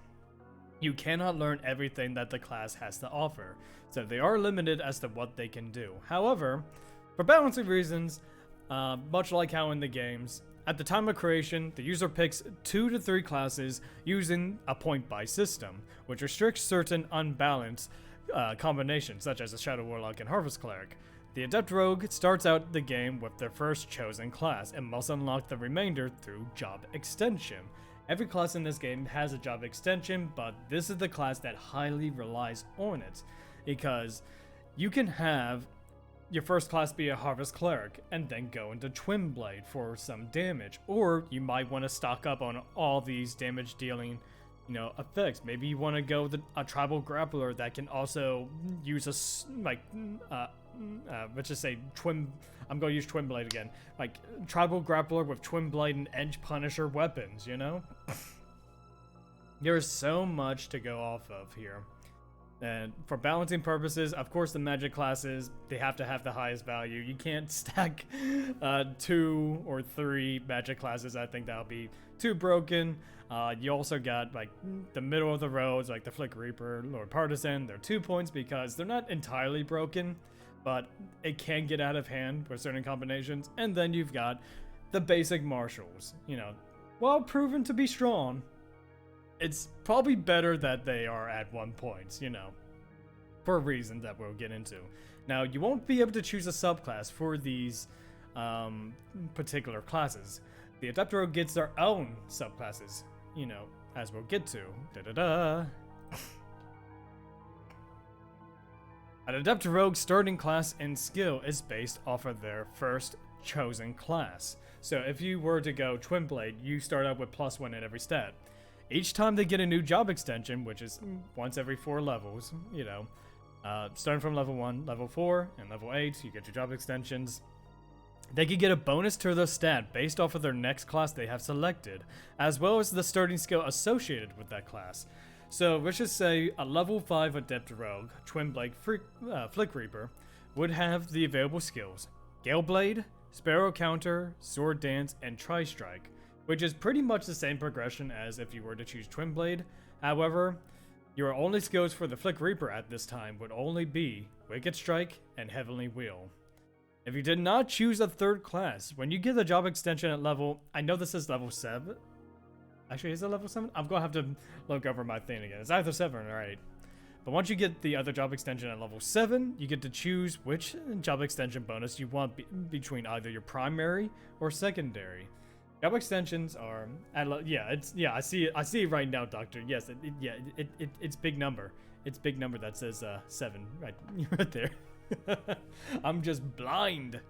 you cannot learn everything that the class has to offer, so they are limited as to what they can do. However, for balancing reasons, much like how in the games, at the time of creation, the user picks 2 to 3 classes using a point-buy system, which restricts certain unbalanced combinations, such as a Shadow Warlock and Harvest Cleric. The Adept Rogue starts out the game with their first chosen class and must unlock the remainder through job extension. Every class in this game has a job extension, but this is the class that highly relies on it, because you can have your first class be a Harvest Cleric and then go into Twin Blade for some damage, or you might want to stock up on all these damage dealing effects. Maybe you want to go with a Tribal Grappler that can also use let's just say I'm going to use Twin Blade again, like Tribal Grappler with Twin Blade and Edge Punisher weapons, There's so much to go off of here. And for balancing purposes, of course, the magic classes, they have to have the highest value. You can't stack 2 or 3 magic classes. I think that'll be too broken. You also got like the middle of the roads, like the Flick Reaper, Lord Partisan. They're 2 points because they're not entirely broken, but it can get out of hand with certain combinations. And then you've got the basic martials. While proven to be strong, it's probably better that they are at 1 point, for a reason that we'll get into. Now, you won't be able to choose a subclass for these particular classes. The Adept Rogue gets their own subclasses, as we'll get to. An Adept Rogue starting class and skill is based off of their first chosen class. So if you were to go Twin Blade, you start out with +1 at every stat. Each time they get a new job extension, which is once every 4 levels, starting from level 1, level 4, and level 8, you get your job extensions. They can get a bonus to their stat based off of their next class they have selected, as well as the starting skill associated with that class. So let's just say a level 5 Adept Rogue, Twin Blade Flick Reaper, would have the available skills: Gale Blade, Sparrow Counter, Sword Dance, and Tri-Strike, which is pretty much the same progression as if you were to choose Twin Blade. However, your only skills for the Flick Reaper at this time would only be Wicked Strike and Heavenly Wheel. If you did not choose a third class, when you get the job extension at level, I know this is level 7. Actually, is it level 7? I'm going to have to look over my thing again. It's either 7 or 8. But once you get the other job extension at level 7, you get to choose which job extension bonus you want between either your primary or secondary. Job extensions are I see it right now, Doctor. Yes, it's big number. It's big number that says 7 right there. I'm just blind.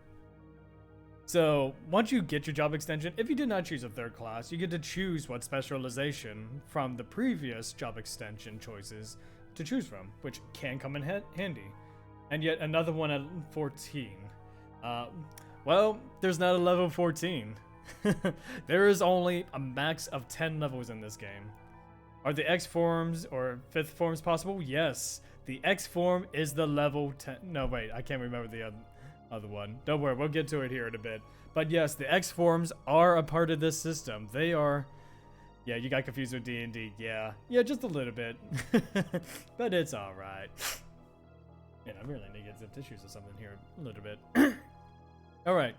So once you get your job extension, if you did not choose a third class, you get to choose what specialization from the previous job extension choices to choose from, which can come in handy. And yet another one at 14. Well, there's not a level 14. There is only a max of 10 levels in this game. Are the X forms or 5th forms possible? Yes. The X form is the level 10. No, wait, I can't remember the other. other one. Don't worry, we'll get to it here in a bit. But yes, the X forms are a part of this system. They are. Yeah, you got confused with D&D. Yeah, just a little bit, but it's all right. Man, I really need to get some tissues or something here a little bit. All right.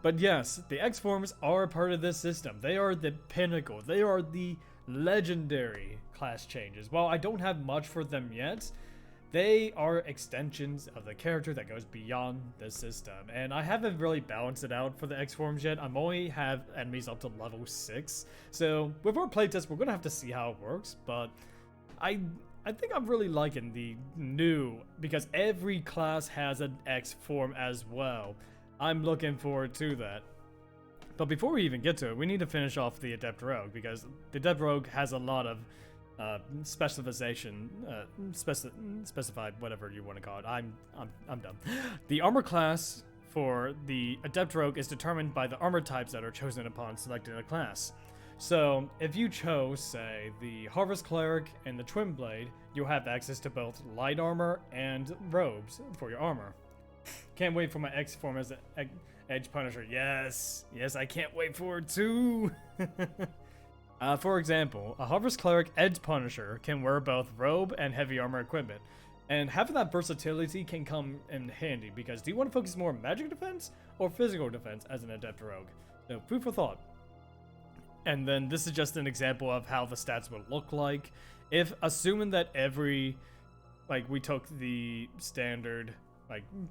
But yes, the X forms are a part of this system. They are the pinnacle. They are the legendary class changes. While I don't have much for them yet, they are extensions of the character that goes beyond the system. And I haven't really balanced it out for the X forms yet. I'm only have enemies up to level 6. So with our playtest, we're gonna have to see how it works. But I think I'm really liking the new, because every class has an X form as well. I'm looking forward to that. But before we even get to it, we need to finish off the Adept Rogue, because the Adept Rogue has a lot of specification, specified, whatever you want to call it. I'm dumb. The armor class for the Adept Rogue is determined by the armor types that are chosen upon selecting a class. So if you chose, say, the Harvest Cleric and the Twin Blade, you'll have access to both light armor and robes for your armor. Can't wait for my X form as an Edge Punisher. Yes, I can't wait for it too. For example, a Harvest Cleric Edge Punisher can wear both robe and heavy armor equipment. And having that versatility can come in handy, because do you want to focus more on magic defense or physical defense as an Adept Rogue? So, food for thought. And then this is just an example of how the stats would look like. If, assuming that every, we took the standard,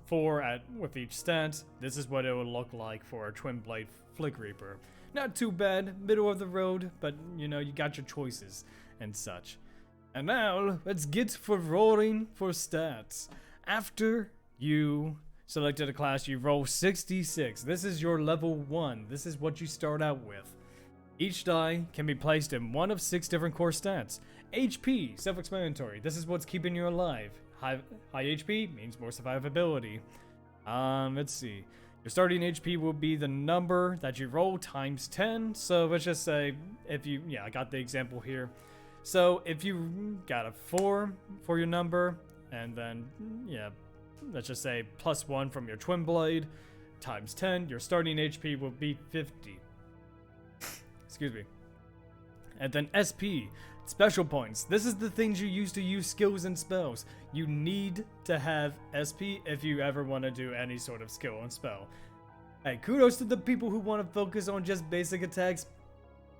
4 with each stat, this is what it would look like for a Twin Blade Flick Reaper. Not too bad, middle of the road, but you got your choices and such. And now, let's get for rolling for stats. After you selected a class, you roll 66. This is your level 1. This is what you start out with. Each die can be placed in one of 6 different core stats. HP, self-explanatory. This is what's keeping you alive. High HP means more survivability. Let's see. Your starting HP will be the number that you roll times 10. So let's just say if you, I got the example here. So if you got a 4 for your number, and then, let's just say +1 from your Twin Blade times 10, your starting HP will be 50. Excuse me. And then SP, special points. This is the things you use to use skills and spells. You need to have SP if you ever want to do any sort of skill and spell. Hey, kudos to the people who want to focus on just basic attacks.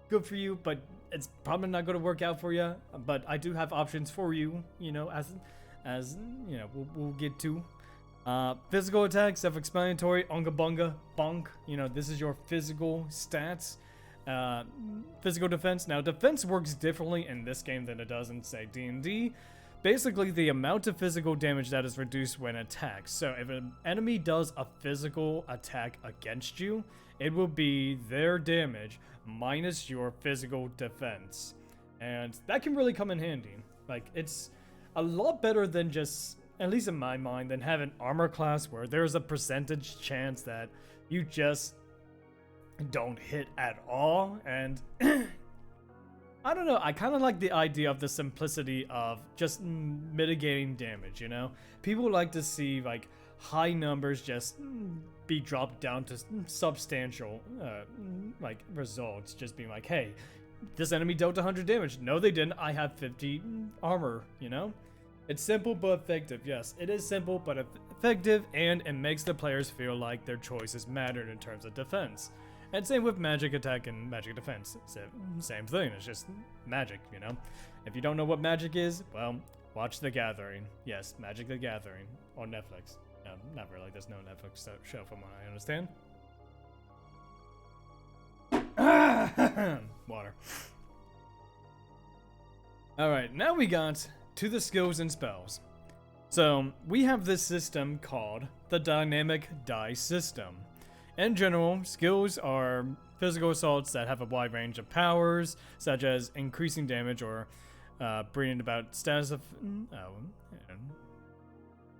Good for you, but it's probably not going to work out for you. But I do have options for you, as we'll get to. Physical attack, self-explanatory, unga bunga, bonk. This is your physical stats. Physical defense. Now, defense works differently in this game than it does in, say, D&D. Basically, the amount of physical damage that is reduced when attacked. So, if an enemy does a physical attack against you, it will be their damage minus your physical defense. And that can really come in handy. It's a lot better than just, at least in my mind, than having armor class where there's a percentage chance that you just don't hit at all. And I don't know, I kind of like the idea of the simplicity of just mitigating damage, People like to see high numbers just be dropped down to substantial results, just being hey, this enemy dealt 100 damage. No, they didn't. I have 50 armor, It's simple but effective. Yes, it is simple but effective, and it makes the players feel like their choices mattered in terms of defense. And same with magic attack and magic defense. Same thing, it's just magic, If you don't know what magic is, well, watch The Gathering. Yes, Magic the Gathering on Netflix. No, not really, there's no Netflix show from what I understand. Water. Alright, now we got to the skills and spells. So, we have this system called the Dynamic Die System. In general, skills are physical assaults that have a wide range of powers, such as increasing damage or bringing about status of.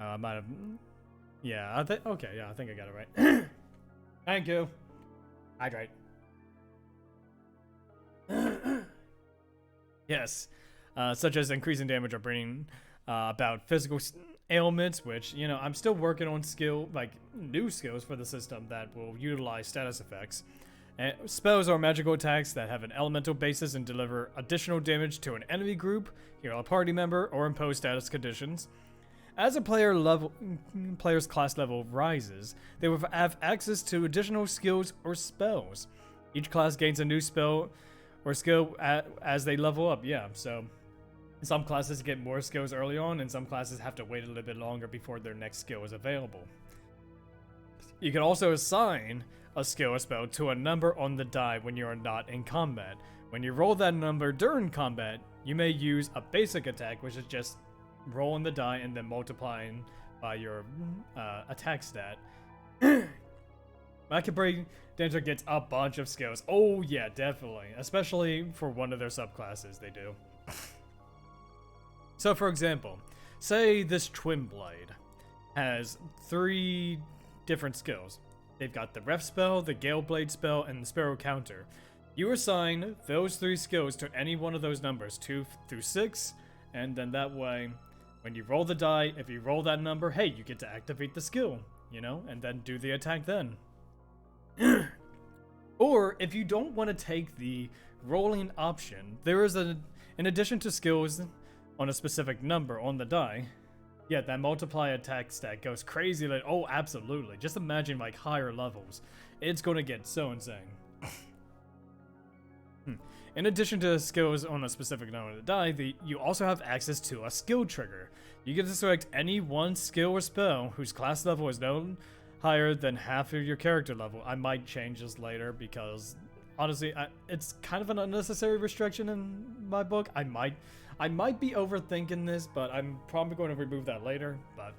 I might have. Yeah, I think. Okay, yeah, I think I got it right. Thank you. Hydrate. Yes, such as increasing damage or bringing about physical ailments, which, you know, I'm still working on new skills for the system that will utilize status effects. And spells or magical attacks that have an elemental basis and deliver additional damage to an enemy group, heal a party member, or impose status conditions. As a player's class level rises, they will have access to additional skills or spells. Each class gains a new spell or skill as they level up. Yeah, so some classes get more skills early on, and some classes have to wait a little bit longer before their next skill is available. You can also assign a skill or spell to a number on the die when you are not in combat. When you roll that number during combat, you may use a basic attack, which is just rolling the die and then multiplying by your attack stat. Macabray Danger gets a bunch of skills. Oh yeah, definitely. Especially for one of their subclasses, they do. So for example, say this Twin Blade has 3 different skills. They've got the Ref spell, the Gale Blade spell, and the Sparrow Counter. You assign those 3 skills to any one of those numbers, 2 through 6, and then that way, when you roll the die, if you roll that number, hey, you get to activate the skill, you know, and then do the attack then. Or, if you don't want to take the rolling option, there is in addition to skills on a specific number on the die, yeah, that multiply attack stat goes crazy. Like, oh, absolutely. Just imagine, like, higher levels. It's going to get so insane. In addition to skills on a specific number on the die, you also have access to a skill trigger. You get to select any one skill or spell whose class level is no higher than half of your character level. I might change this later because, honestly, it's kind of an unnecessary restriction in my book. I might be overthinking this, but I'm probably going to remove that later. But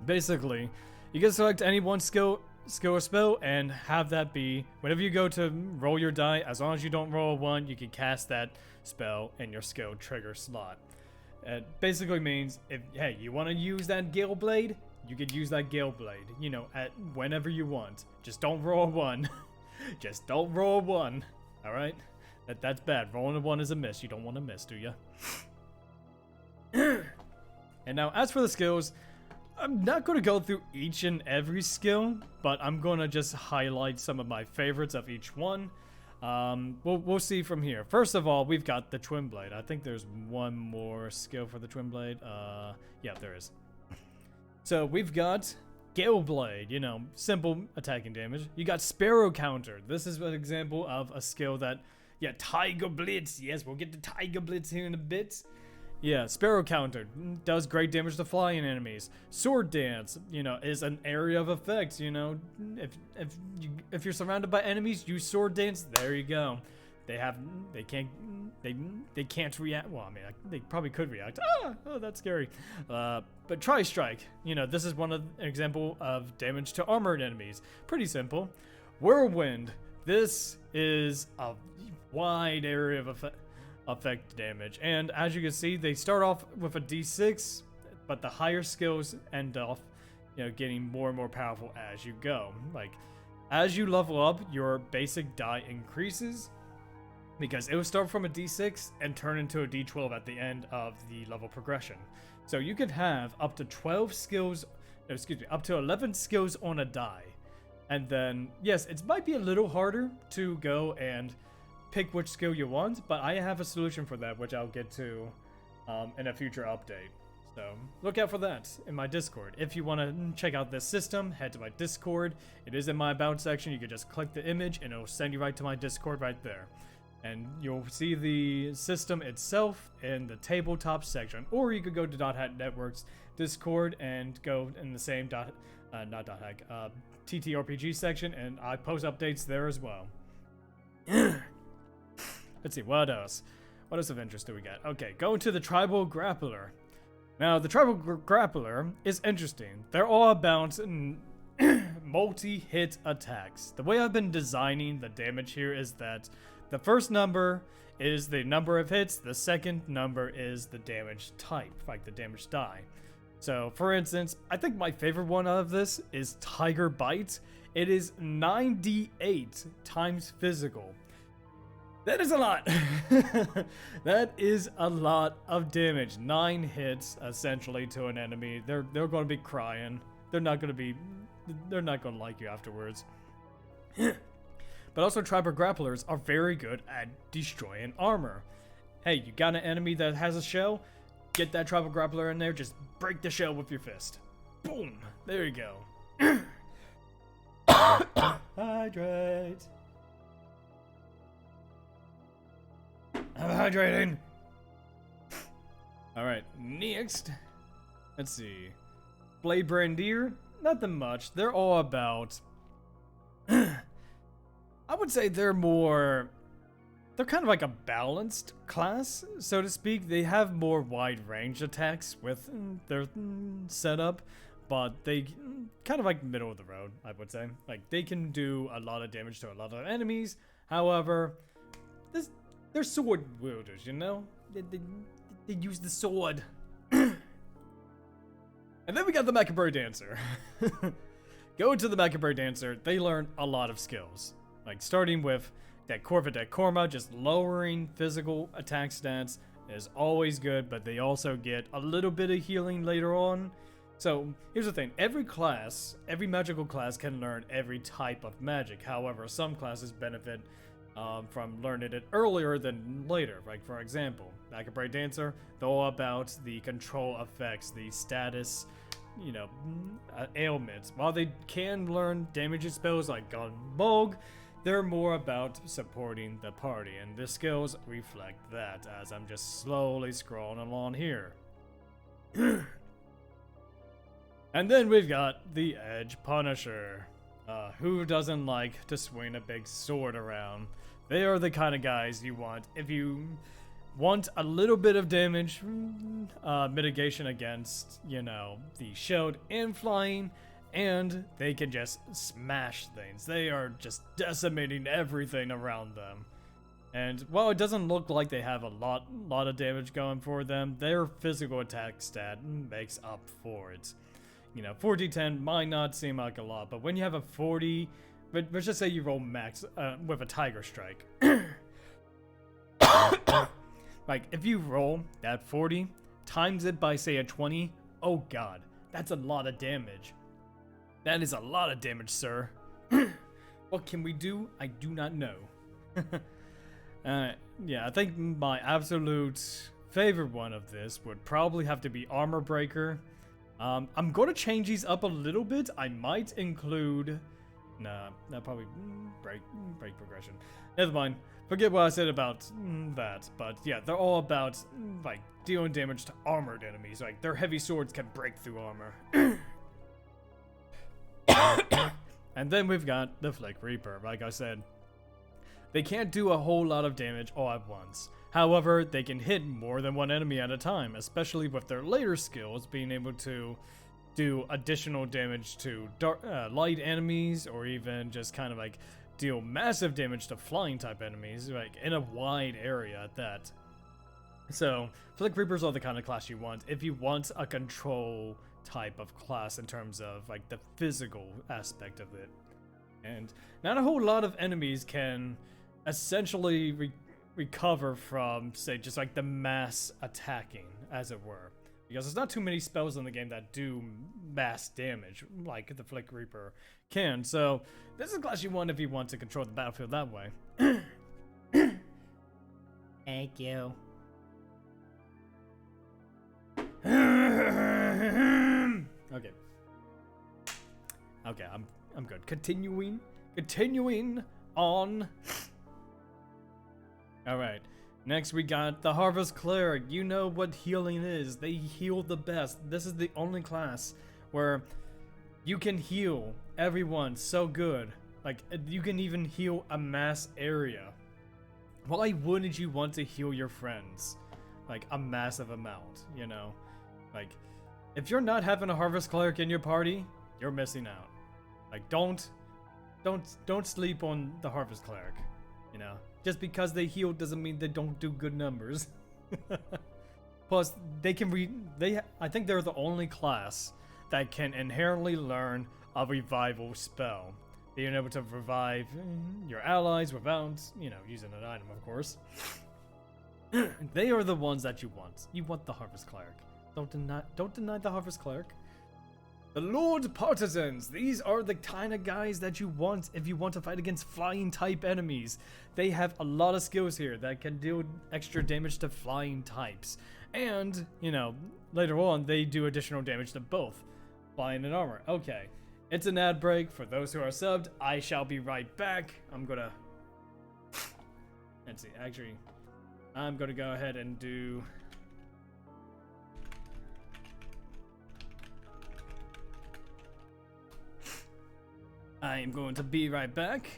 basically, you get to select any one skill or spell and have that be whenever you go to roll your die. As long as you don't roll a 1, you can cast that spell in your skill trigger slot. It basically means if you want to use that Gale Blade, you could use that Gale Blade. You know, at whenever you want. Just don't roll a 1. Just don't roll a 1. All right. That's bad. Rolling a 1 is a miss. You don't want to miss, do you? And now, as for the skills, I'm not going to go through each and every skill, but I'm going to just highlight some of my favorites of each one. We'll see from here. First of all, we've got the Twin Blade. I think there's one more skill for the Twin Blade. Yeah, there is. So we've got Gale Blade, you know, simple attacking damage. You got Sparrow Counter. This is an example of a skill that, yeah, Tiger Blitz. Yes, we'll get to Tiger Blitz here in a bit. Yeah, Sparrow Counter does great damage to flying enemies. Sword Dance, you know, is an area of effects. You know, if you're surrounded by enemies, use Sword Dance. There you go. They can't react. Well, I mean, they probably could react. Oh, that's scary. But Tri Strike, you know, this is an example of damage to armored enemies. Pretty simple. Whirlwind. This is a wide area of effect damage, and as you can see, they start off with a d6, but the higher skills end off, you know, getting more and more powerful as you go. Like, as you level up, your basic die increases, because it will start from a d6 and turn into a d12 at the end of the level progression. So you could have up to 12 skills, up to 11 skills on a die. And then, yes, it might be a little harder to go and pick which skill you want, but I have a solution for that, which I'll get to in a future update. So look out for that in my Discord. If you want to check out this system, head to my Discord. It is in my About section. You can just click the image and it'll send you right to my Discord right there. And you'll see the system itself in the tabletop section. Or you could go to Dot Hack Network's Discord and go in the same TTRPG section, and I post updates there as well. Let's see, what else? What else of interest do we got? Okay, going to the Tribal Grappler. Now, the Tribal Grappler is interesting. They're all about multi-hit attacks. The way I've been designing the damage here is that the first number is the number of hits, the second number is the damage type, like the damage die. So, for instance, I think my favorite one out of this is Tiger Bite. It is 9d8 times physical. That is a lot. That is a lot of damage. 9 hits essentially to an enemy. They're going to be crying. They're not going to like you afterwards. But also Tribal Grapplers are very good at destroying armor. Hey, you got an enemy that has a shell? Get that Tribal Grappler in there, just break the shell with your fist. Boom! There you go. Hydrate. I'm hydrating. Alright, next. Let's see. Blade Brandier? Nothing much. They're all about... I would say they're kind of like a balanced class, so to speak. They have more wide range attacks with their setup, but they kind of like middle of the road, I would say. Like, they can do a lot of damage to a lot of enemies. However, they're sword wielders, you know? They use the sword. And then we got the Macabro Dancer. Go to the Macabro Dancer, they learn a lot of skills. Like, starting with that Corva de Korma, just lowering physical attack stats is always good, but they also get a little bit of healing later on. So, here's the thing. Every magical class can learn every type of magic. However, some classes benefit from learning it earlier than later. Like, for example, Macabro Dancer, they're all about the control effects, the status, ailments. While they can learn damage spells like God Bogue, they're more about supporting the party, and the skills reflect that, as I'm just slowly scrolling along here. And then we've got the Edge Punisher. Who doesn't like to swing a big sword around? They are the kind of guys you want if you want a little bit of damage mitigation against, the shield and flying, and they can just smash things. They are just decimating everything around them. And while it doesn't look like they have a lot of damage going for them, their physical attack stat makes up for it. 4d10 might not seem like a lot, but when you have a 40, but let's just say you roll max with a Tiger Strike. Like, if you roll that 40, times it by, say, a 20, oh god, that's a lot of damage. That is a lot of damage, sir. What can we do? I do not know. Yeah, I think my absolute favorite one of this would probably have to be Armor Breaker. I'm going to change these up a little bit. I might include... Nah, that probably... break progression. Never mind. Forget what I said about that. But yeah, they're all about, like, dealing damage to armored enemies. Like, their heavy swords can break through armor. And then we've got the Flick Reaper. Like I said, they can't do a whole lot of damage all at once. However, they can hit more than one enemy at a time, especially with their later skills being able to do additional damage to light enemies, or even just kind of like deal massive damage to flying type enemies, like in a wide area at that. So, Flick Reapers are the kind of class you want if you want a control type of class in terms of like the physical aspect of it. And not a whole lot of enemies can essentially recover from, say, just like the mass attacking, as it were, because there's not too many spells in the game that do mass damage like the Flick Reaper can. So this is a class you want if you want to control the battlefield that way. Thank you. Okay, I'm good. Continuing on. Alright, next we got the Harvest Cleric. You know what healing is. They heal the best. This is the only class where you can heal everyone so good. Like, you can even heal a mass area. Why wouldn't you want to heal your friends? Like, a massive amount, Like, if you're not having a Harvest Cleric in your party, you're missing out. Like, don't sleep on the Harvest Cleric, Just because they heal doesn't mean they don't do good numbers. Plus, they can I think they're the only class that can inherently learn a revival spell. being able to revive your allies without, you know, using an item, of course. They are the ones that you want. You want the Harvest Cleric. Don't deny the Harvest Cleric. The Lord Partisans. These are the kind of guys that you want if you want to fight against flying type enemies. They have a lot of skills here that can deal extra damage to flying types. And, you know, later on, they do additional damage to both flying and armor. Okay, it's an ad break. For those who are subbed, I shall be right back. I'm gonna... Let's see, actually, I'm gonna go ahead and do... I am going to be right back.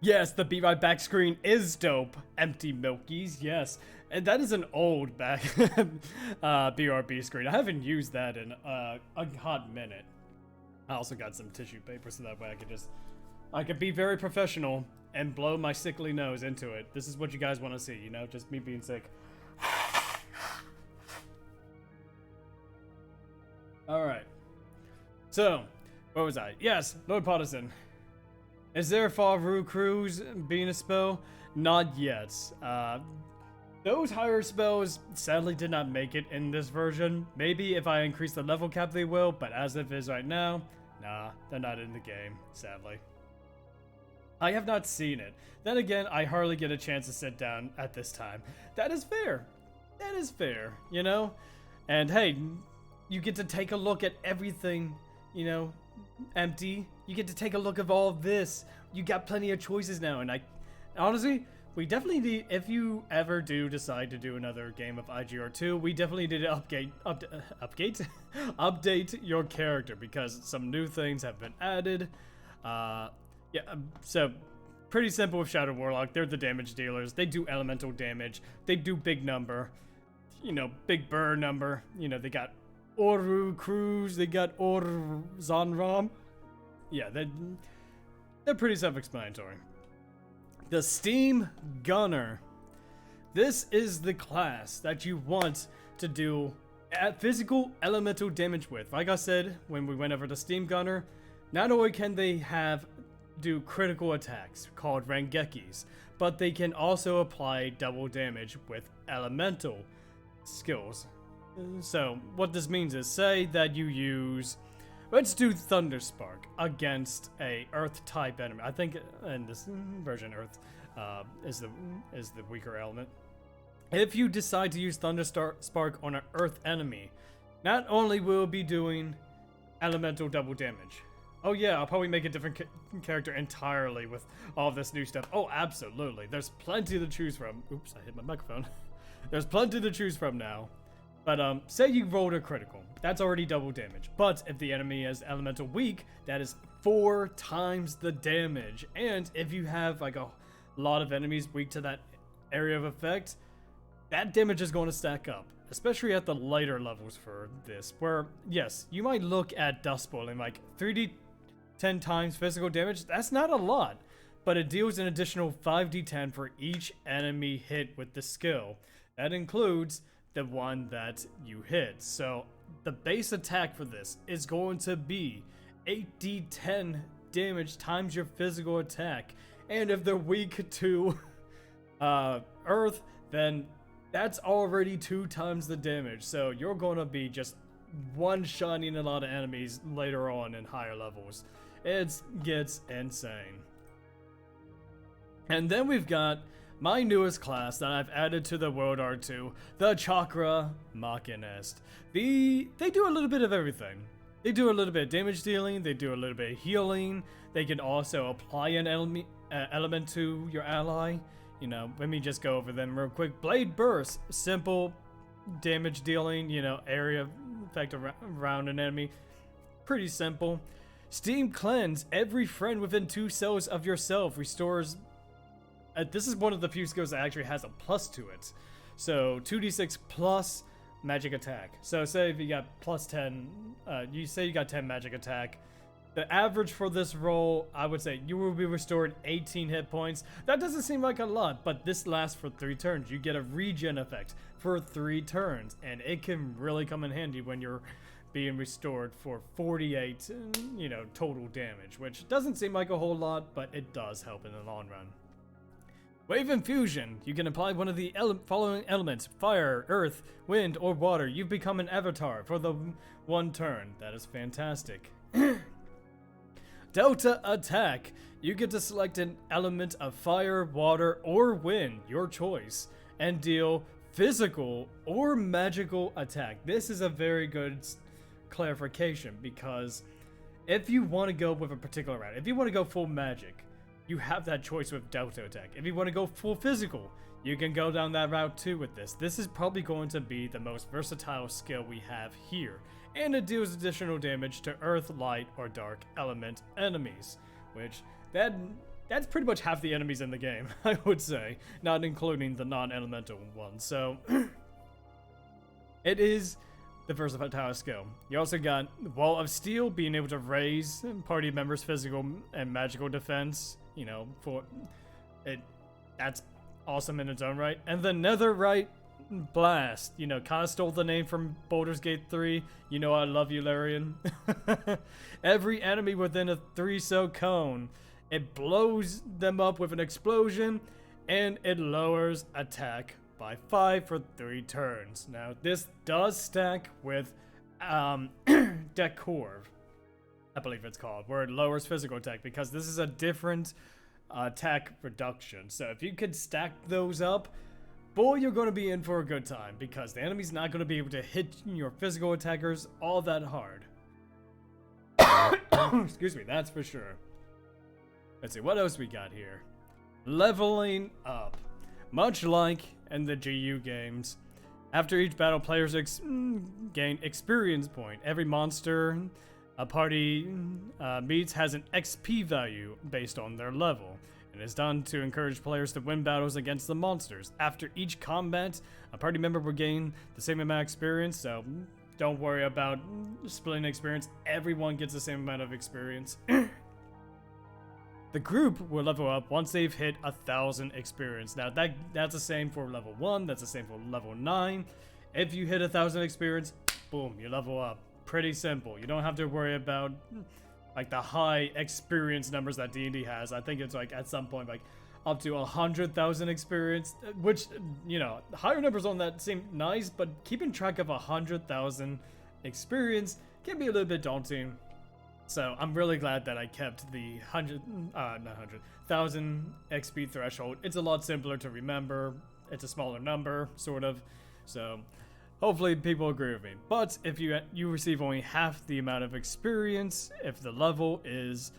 Yes, the be right back screen is dope. Empty Milkies, yes. And that is an old back BRB screen. I haven't used that in a hot minute. I also got some tissue paper so that way I could be very professional and blow my sickly nose into it. This is what you guys want to see, you know, just me being sick. Alright. So, where was I? Yes, Lord Partisan. Is there Faru Cruise being a spell? Not yet. Those higher spells sadly did not make it in this version. Maybe if I increase the level cap they will, but as it is right now, nah, they're not in the game, sadly. I have not seen it. Then again, I hardly get a chance to sit down at this time. That is fair. That is fair, you know? And hey, you get to take a look at everything, you know, empty. You get to take a look at all of this. You got plenty of choices now, and honestly, we definitely need, if you ever do decide to do another game of IGR2, we definitely need to update your character, because some new things have been added. So pretty simple with Shadow Warlock. They're the damage dealers. They do elemental damage. They do big number, you know, big burn number. You know, they got Oru Cruz, they got Or Zanram. Yeah, they're pretty self-explanatory. The Steam Gunner. This is the class that you want to do physical elemental damage with. Like I said, when we went over the Steam Gunner, not only can they do critical attacks called Rangekis, but they can also apply double damage with elemental skills. So what this means is, say that you use, let's do Thunderspark against a Earth type enemy. I think in this version, Earth is the weaker element. If you decide to use Thunderspark on an Earth enemy, not only will it be doing elemental double damage. Oh yeah, I'll probably make a different character entirely with all this new stuff. Oh, absolutely. There's plenty to choose from. Oops, I hit my microphone. There's plenty to choose from now. But say you rolled a critical, that's already double damage. But if the enemy is elemental weak, that is 4 times the damage. And if you have like a lot of enemies weak to that area of effect, that damage is going to stack up, especially at the lighter levels for this, where yes, you might look at Dust Bowl and like 3d 10 times physical damage. That's not a lot, but it deals an additional 5d10 for each enemy hit with the skill. That includes the one that you hit. So the base attack for this is going to be 8d10 damage times your physical attack. And if they're weak to Earth, then that's already 2 times the damage. So you're going to be just one-shotting a lot of enemies later on in higher levels. It gets insane. And then we've got my newest class that I've added to the World Art 2, the Chakra Machinist. They do a little bit of everything. They do a little bit of damage dealing, they do a little bit of healing, they can also apply an element to your ally. You know, let me just go over them real quick. Blade Burst, simple damage dealing, you know, area effect around an enemy. Pretty simple. Steam Cleanse, every friend within 2 cells of yourself restores. This is one of the few skills that actually has a plus to it. So 2d6 plus magic attack. So say if you got plus 10, you say you got 10 magic attack. The average for this roll, I would say you will be restored 18 hit points. That doesn't seem like a lot, but this lasts for 3 turns. You get a regen effect for 3 turns, and it can really come in handy when you're being restored for 48, you know, total damage, which doesn't seem like a whole lot, but it does help in the long run. Wave Infusion. You can apply one of the following elements: fire, earth, wind, or water. You've become an avatar for the 1 turn. That is fantastic. Delta Attack. You get to select an element of fire, water, or wind, your choice, and deal physical or magical attack. This is a very good clarification, because if you want to go with a particular route, if you want to go full magic, you have that choice with Delta Attack. If you want to go full physical, you can go down that route too with this. This is probably going to be the most versatile skill we have here, and it deals additional damage to earth, light, or dark element enemies, which that's pretty much half the enemies in the game, I would say, not including the non-elemental ones. So it is the versatile skill. You also got Wall of Steel, being able to raise party members' physical and magical defense. You know, for it, that's awesome in its own right. And the Netherite Blast, you know, kind of stole the name from Baldur's Gate 3. You know I love you, Larian. Every enemy within a 3-cell cone, it blows them up with an explosion, and it lowers attack by 5 for 3 turns. Now, this does stack with Decor, I believe it's called, where it lowers physical attack, because this is a different attack reduction. So if you could stack those up, boy, you're going to be in for a good time, because the enemy's not going to be able to hit your physical attackers all that hard. Excuse me, that's for sure. Let's see, what else we got here? Leveling up. Much like in the GU games, after each battle, players gain experience point. Every monster a party meets has an XP value based on their level, and is done to encourage players to win battles against the monsters. After each combat, a party member will gain the same amount of experience, so don't worry about splitting experience. Everyone gets the same amount of experience. The group will level up once they've hit 1,000 experience. Now that's the same for level 1, that's the same for level 9. If you hit 1,000 experience, boom, you level up. Pretty simple. You don't have to worry about like the high experience numbers that D&D has. I think it's like at some point like up to 100,000 experience, which, you know, higher numbers on that seem nice, but keeping track of 100,000 experience can be a little bit daunting. So I'm really glad that I kept the 1,000 XP threshold. It's a lot simpler to remember. It's a smaller number, sort of. So hopefully people agree with me. But if you receive only half the amount of experience if your level is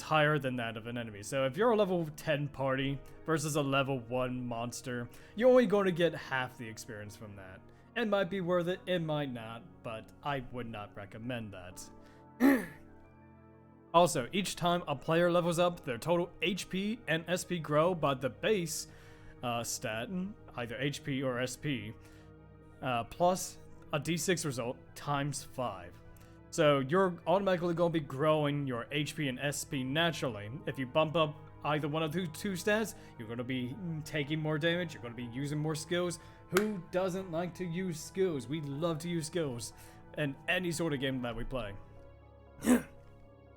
higher than that of an enemy. So if you're a level 10 party versus a level 1 monster, you're only going to get half the experience from that. It might be worth it, it might not, but I would not recommend that. Also, each time a player levels up, their total HP and SP grow, but the base stat, either HP or SP, plus a d6 result times 5. So you're automatically going to be growing your HP and SP naturally. If you bump up either one of the two stats, you're going to be taking more damage, you're going to be using more skills. Who doesn't like to use skills? We love to use skills in any sort of game that we play.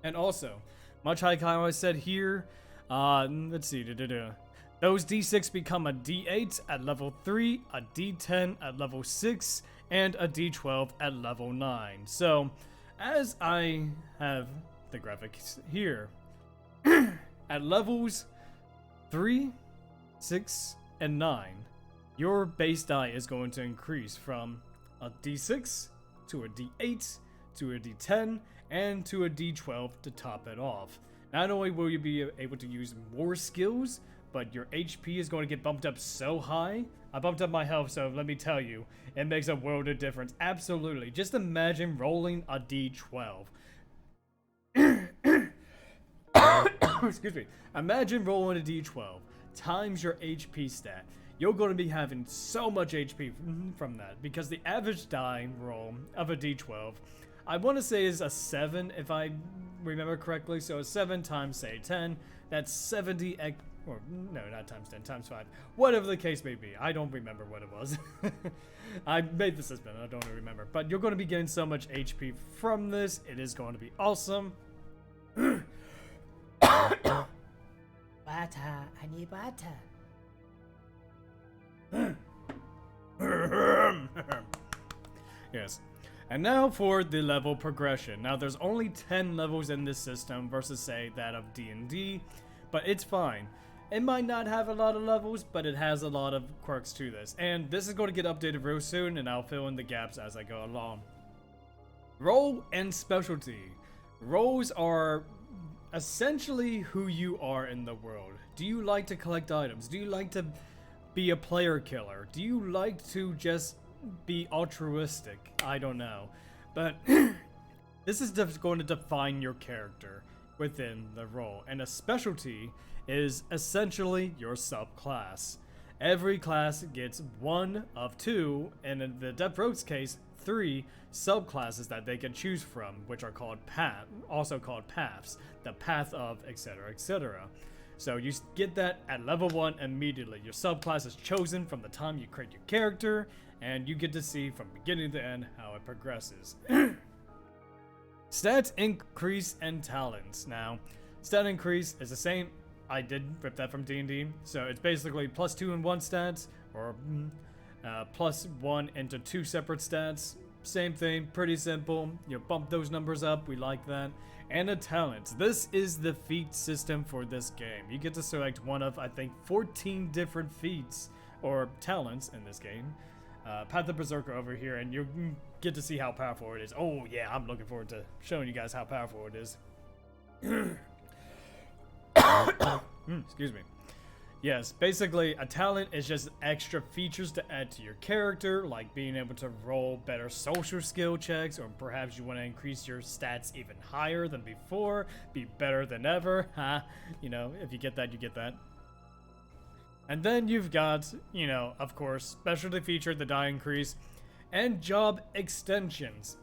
And also, much like I always said here, let's see, those d6 become a d8 at level 3, a d10 at level 6, and a d12 at level 9. So, as I have the graphics here, at levels 3, 6, and 9, your base die is going to increase from a d6 to a d8 to a d10 and to a d12 to top it off. Not only will you be able to use more skills, but your HP is going to get bumped up so high. I bumped up my health, so let me tell you, it makes a world of difference. Absolutely. Just imagine rolling a d12. Excuse me. Imagine rolling a d12 times your HP stat. You're going to be having so much HP from that, because the average die roll of a d12, I want to say, is a 7 if I remember correctly. So a 7 times, say, 10, that's 70 or no, not times 10, times 5. Whatever the case may be. I don't remember what it was. I made the system, I don't remember. But you're going to be getting so much HP from this. It is going to be awesome. Water, I need water. Yes. And now for the level progression. Now there's only 10 levels in this system versus, say, that of D&D, but it's fine. It might not have a lot of levels, but it has a lot of quirks to this. And this is going to get updated real soon, and I'll fill in the gaps as I go along. Role and specialty. Roles are essentially who you are in the world. Do you like to collect items? Do you like to be a player killer? Do you like to just be altruistic? I don't know. But this is just going to define your character within the role. And a specialty is essentially your subclass. Every class gets 1 of 2, and in the Death Rogue's case, 3 subclasses that they can choose from, which are called also called paths. The path of, etc., etc. So you get that at level 1 immediately. Your subclass is chosen from the time you create your character, and you get to see from beginning to end how it progresses. Stats increase and talents. Now, stat increase is the same. I did rip that from D&D, so it's basically +2 in one stats, or +1 into 2 separate stats. Same thing, pretty simple. You bump those numbers up, we like that. And a talent. This is the feat system for this game. You get to select one of, I think, 14 different feats, or talents in this game. Path of Berserker over here, and you get to see how powerful it is. Oh yeah, I'm looking forward to showing you guys how powerful it is. Excuse me. Yes, basically a talent is just extra features to add to your character, like being able to roll better social skill checks, or perhaps you want to increase your stats even higher than before, be better than ever. You know, if you get that, you get that. And then you've got, you know, of course, specialty feature, the die increase, and job extensions.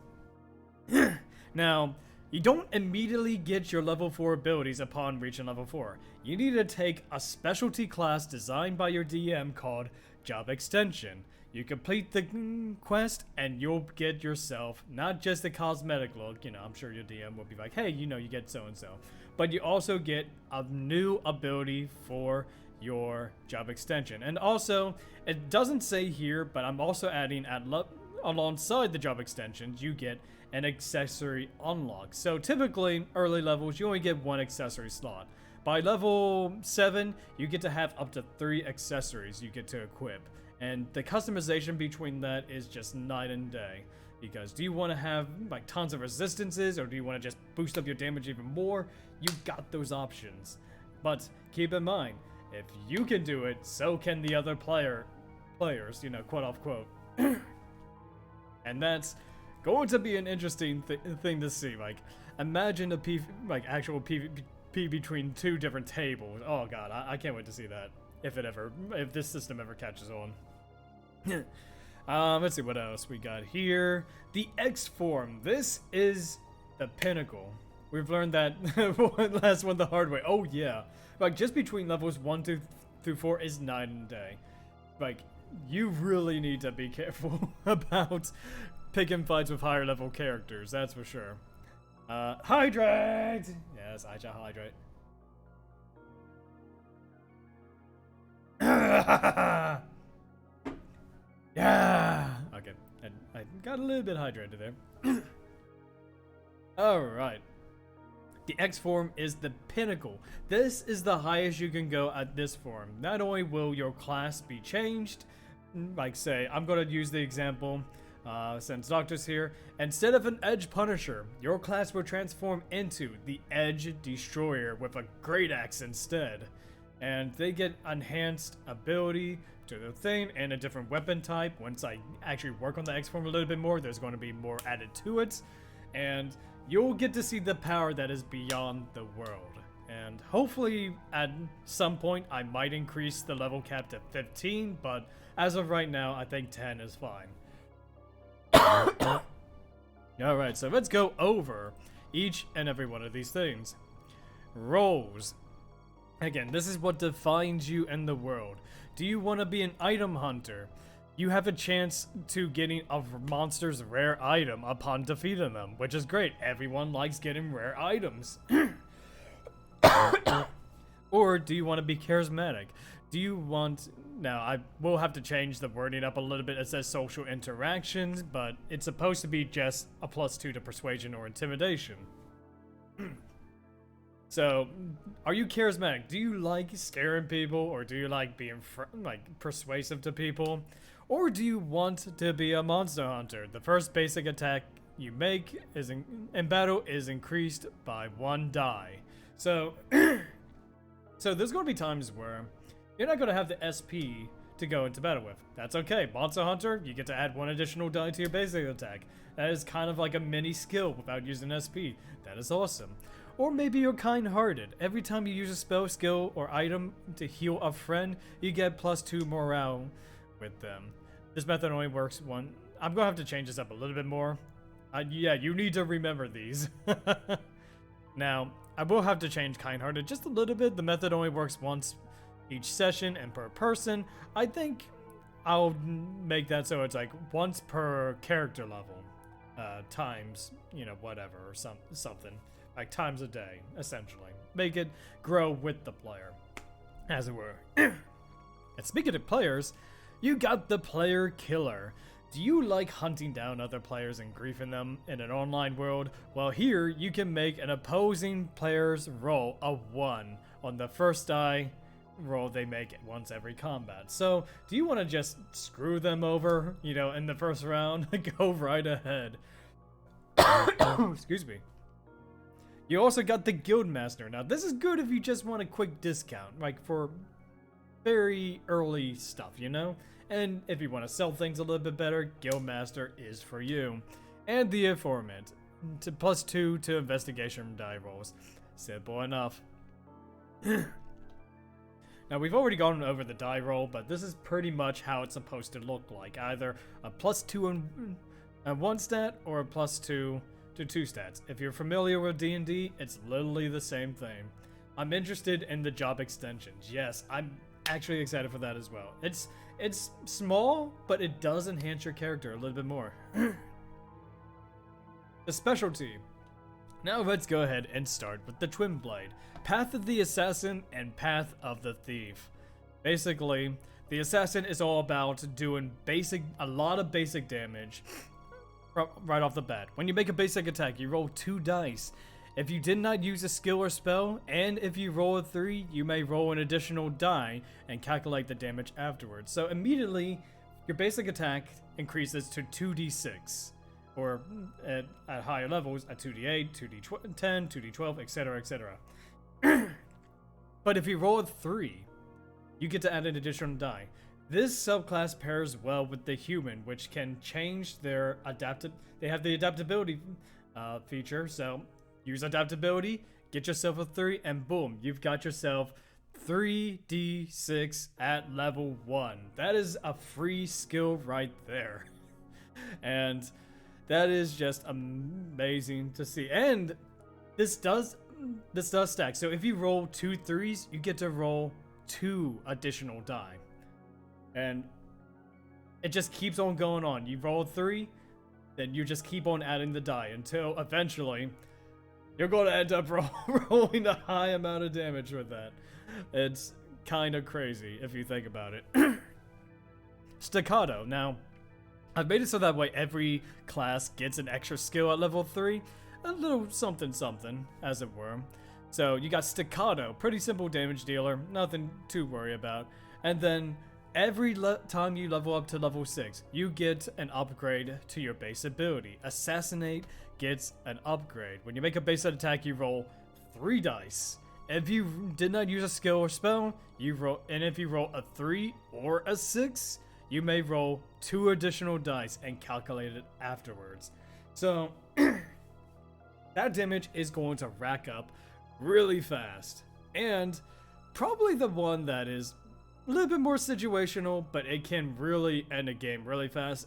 Now, you don't immediately get your level 4 abilities upon reaching level 4. You need to take a specialty class designed by your DM called Job Extension. You complete the quest and you'll get yourself not just a cosmetic look, you know, I'm sure your DM will be like, hey, you know, you get so-and-so. But you also get a new ability for your job extension. And also, it doesn't say here, but I'm also adding alongside the job extensions, you get an accessory unlock. So typically, early levels, you only get 1 accessory slot. By level 7, you get to have up to 3 accessories you get to equip. And the customization between that is just night and day. Because do you want to have like tons of resistances, or do you want to just boost up your damage even more? You've got those options. But keep in mind, if you can do it, so can the other players, you know, quote unquote. And that's going to be an interesting thing to see. Like, imagine a actual PvP between 2 different tables. Oh god, I can't wait to see that. If this system ever catches on. Let's see what else we got here. The X form. This is the pinnacle. We've learned that last one the hard way. Oh yeah. Like, just between levels 1 through 4 is night and day. Like, you really need to be careful about picking fights with higher level characters, that's for sure. Hydrate! Yes, I shall hydrate. Yeah! Okay, I got a little bit hydrated there. Alright. The X form is the pinnacle. This is the highest you can go at this form. Not only will your class be changed, like say, I'm going to use the example, since Doctor's here, instead of an Edge Punisher, your class will transform into the Edge Destroyer with a Great Axe instead. And they get enhanced ability to the thing and a different weapon type. Once I actually work on the X form a little bit more, there's going to be more added to it. And you'll get to see the power that is beyond the world. And hopefully at some point I might increase the level cap to 15, but as of right now, I think 10 is fine. Alright, so let's go over each and every one of these things. Roles. Again, this is what defines you in the world. Do you want to be an item hunter? You have a chance to getting a monster's rare item upon defeating them, which is great. Everyone likes getting rare items. Or do you want to be charismatic? Do you want... Now, I will have to change the wording up a little bit. It says social interactions, but it's supposed to be just a +2 to persuasion or intimidation. So, are you charismatic? Do you like scaring people, or do you like being persuasive to people? Or do you want to be a monster hunter? The first basic attack you make is in battle is increased by 1 die. So, so there's going to be times where you're not going to have the SP to go into battle with. That's okay. Monster hunter, you get to add 1 additional die to your basic attack. That is kind of like a mini skill without using SP. That is awesome. Or maybe you're kind-hearted. Every time you use a spell, skill, or item to heal a friend, you get +2 morale with them. This method only works one. I'm gonna have to change this up a little bit more. Yeah, you need to remember these. Now, I will have to change kind-hearted just a little bit. The method only works once each session and per person. I think I'll make that so it's like once per character level, times, you know, whatever, or something. Like times a day, essentially. Make it grow with the player, as it were. And speaking of players, you got the player killer. Do you like hunting down other players and griefing them in an online world? Well, here you can make an opposing player's roll a 1 on the first die roll they make once every combat. So, do you want to just screw them over, you know, in the first round? Go right ahead. Excuse me. You also got the Guildmaster. Now, this is good if you just want a quick discount, like for very early stuff, you know? And if you want to sell things a little bit better, Guildmaster is for you. And the Informant, to +2 to investigation die rolls. Simple enough. Now, we've already gone over the die roll, but this is pretty much how it's supposed to look like. Either a +2 on 1 stat, or a +2 to 2 stats. If you're familiar with D&D, it's literally the same thing. I'm interested in the job extensions. Yes, I'm actually excited for that as well. It's small, but it does enhance your character a little bit more. The specialty. Now let's go ahead and start with the Twin Blade. Path of the Assassin and Path of the Thief. Basically, the Assassin is all about doing a lot of basic damage right off the bat. When you make a basic attack, you roll 2 dice. If you did not use a skill or spell, and if you roll a 3, you may roll an additional die and calculate the damage afterwards. So immediately, your basic attack increases to 2d6, or at higher levels, a 2d8, 2d10, 2d12, etc., etc. But if you roll a 3, you get to add an additional die. This subclass pairs well with the human, which can change their They have the adaptability feature, so use adaptability, get yourself a 3, and boom, you've got yourself 3d6 at level 1. That is a free skill right there. And that is just amazing to see. And this does stack. So if you roll 2 3s, you get to roll 2 additional die. And it just keeps on going on. You roll 3, then you just keep on adding the die until eventually you're going to end up rolling a high amount of damage with that. It's kind of crazy if you think about it. Staccato. Now, I've made it so that way every class gets an extra skill at level 3. a little something something, as it were. So you got Staccato, pretty simple damage dealer, nothing to worry about. And then every time you level up to level 6, you get an upgrade to your base ability. Assassinate gets an upgrade. When you make a base attack, you roll 3 dice. If you did not use a skill or spell, you roll, and if you roll a 3 or a 6, you may roll 2 additional dice and calculate it afterwards. So that damage is going to rack up really fast. And probably the one that is a little bit more situational, but it can really end a game really fast.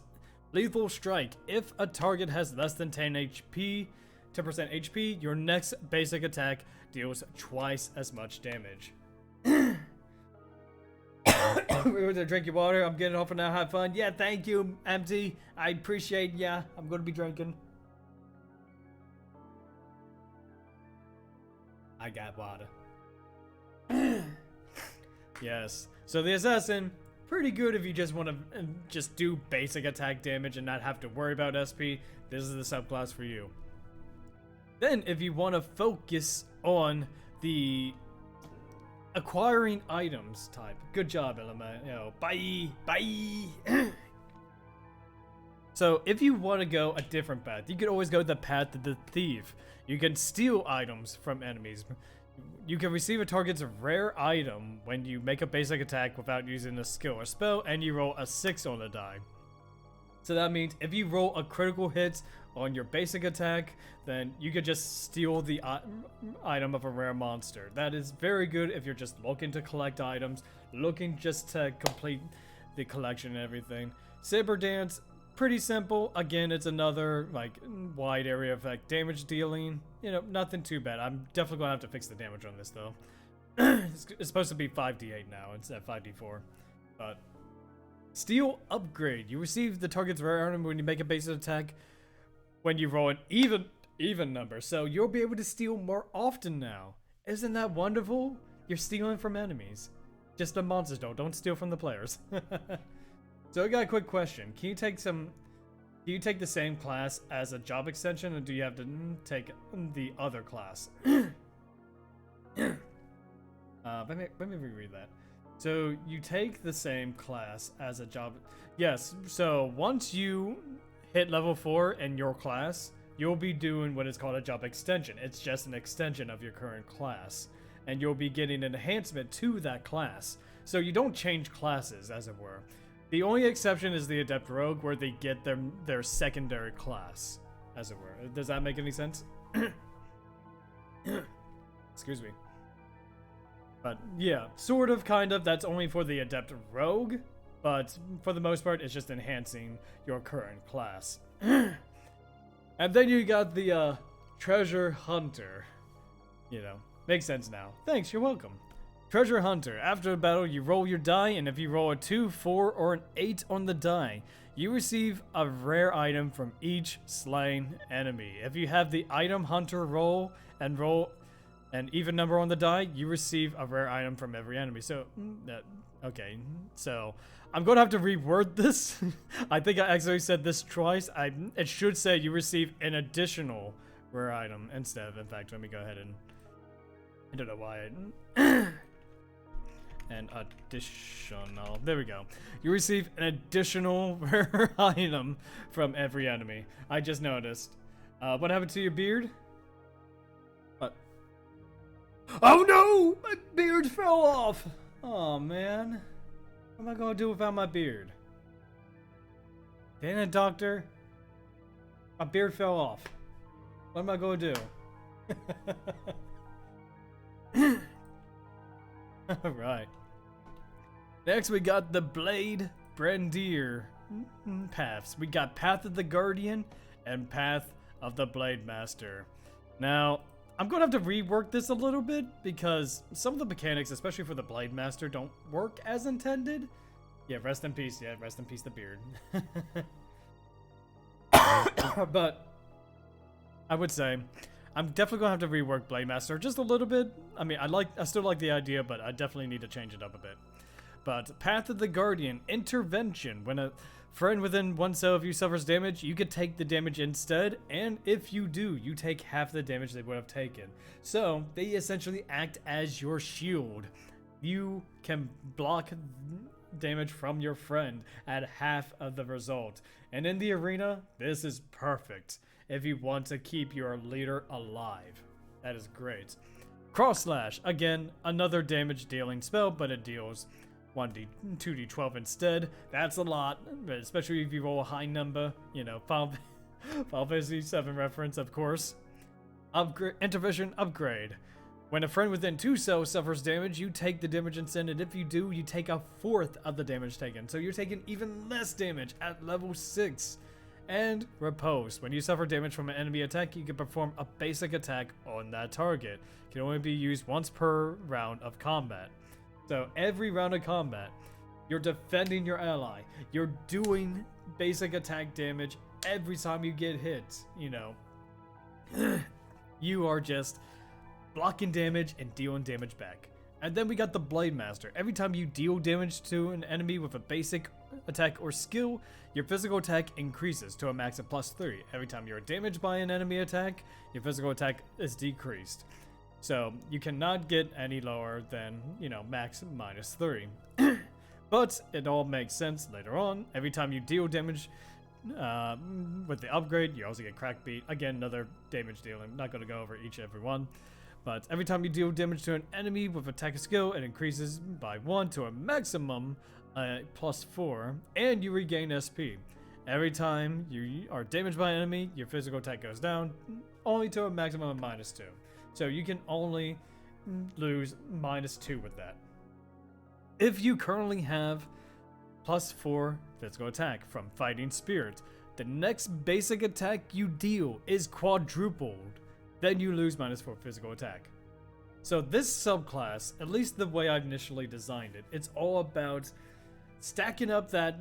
Lethal Strike. If a target has less than 10 HP, 10% HP, your next basic attack deals twice as much damage. We were to drink your water. I'm getting off for now. Have fun. Yeah, thank you, Empty. I appreciate ya. I'm going to be drinking. I got water. Yes. So the Assassin, pretty good if you just want to just do basic attack damage and not have to worry about SP. This is the subclass for you. Then, if you want to focus on the acquiring items type, good job, Element. Bye. So, if you want to go a different path, you could always go the path of the thief. You can steal items from enemies. You can receive a target's rare item when you make a basic attack without using a skill or spell, and you roll a 6 on the die. So that means if you roll a critical hit on your basic attack, then you could just steal the item of a rare monster. That is very good if you're just looking to collect items, looking just to complete the collection and everything. Saber Dance, pretty simple. Again, it's another like wide area effect damage dealing. You know, nothing too bad. I'm definitely gonna have to fix the damage on this though. It's supposed to be 5d8 now instead of 5d4. But Steel Upgrade. You receive the target's rare item when you make a basic attack when you roll an even number. So you'll be able to steal more often now. Isn't that wonderful? You're stealing from enemies. Just the monsters though. Don't steal from the players. So I got a quick question. Can you take the same class as a job extension, or do you have to take the other class? Let me reread that. So you take the same class as a job. Yes. So once you hit level 4 in your class, you'll be doing what is called a job extension. It's just an extension of your current class, and you'll be getting an enhancement to that class. So you don't change classes, as it were. The only exception is the Adept Rogue, where they get their secondary class, as it were. Does that make any sense? Excuse me. But yeah, sort of, kind of. That's only for the Adept Rogue, but for the most part, it's just enhancing your current class. And then you got the Treasure Hunter. You know, makes sense now. Thanks, you're welcome. Treasure Hunter. After a battle, you roll your die, and if you roll a 2, 4, or an 8 on the die, you receive a rare item from each slain enemy. If you have the Item Hunter roll an even number on the die, you receive a rare item from every enemy. So, okay. So, I'm going to have to reword this. I think I actually said this twice. It should say you receive an additional rare item instead of, in fact, let me go ahead and, I don't know why an additional. There we go. You receive an additional rare item from every enemy. I just noticed. What happened to your beard? What? Oh no! My beard fell off! Oh man. What am I gonna do without my beard? Damn it, doctor. My beard fell off. What am I gonna do? Alright. Next we got the Blade Brandier paths. We got Path of the Guardian and Path of the Blade Master. Now, I'm going to have to rework this a little bit because some of the mechanics, especially for the Blade Master, don't work as intended. Yeah, rest in peace. Yeah, rest in peace the beard. But I would say I'm definitely gonna have to rework Blade Master just a little bit. I mean, I still like the idea, but I definitely need to change it up a bit. But Path of the Guardian, intervention. When a friend within one cell of you suffers damage, you could take the damage instead, and if you do, you take half the damage they would have taken. So they essentially act as your shield. You can block damage from your friend at half of the result. And in the arena, this is perfect if you want to keep your leader alive. That is great. Cross Slash, again, another damage dealing spell, but it deals 2d12 instead. That's a lot, but especially if you roll a high number, you know, Final Fantasy 7 reference, of course. Intervention Upgrade. When a friend within 2 cells suffers damage, you take the damage instead, and if you do, you take a fourth of the damage taken. So you're taking even less damage at level 6. And Repose. When you suffer damage from an enemy attack, you can perform a basic attack on that target. It can only be used once per round of combat. So every round of combat, you're defending your ally. You're doing basic attack damage every time you get hit, you know. You are just blocking damage and dealing damage back. And then we got the Blade Master. Every time you deal damage to an enemy with a basic attack or skill, your physical attack increases to a max of +3. Every time you're damaged by an enemy attack, your physical attack is decreased. So you cannot get any lower than, you know, max -3. But it all makes sense later on. Every time you deal damage with the upgrade, you also get Crack Beat. Again, another damage dealing. I'm not going to go over each and every one. But every time you deal damage to an enemy with attack skill, it increases by 1 to a maximum +4, and you regain SP. Every time you are damaged by an enemy, your physical attack goes down, only to a maximum of -2. So you can only lose -2 with that. If you currently have +4 physical attack from Fighting Spirit, the next basic attack you deal is quadrupled. Then you lose -4 physical attack. So this subclass, at least the way I initially designed it, it's all about stacking up that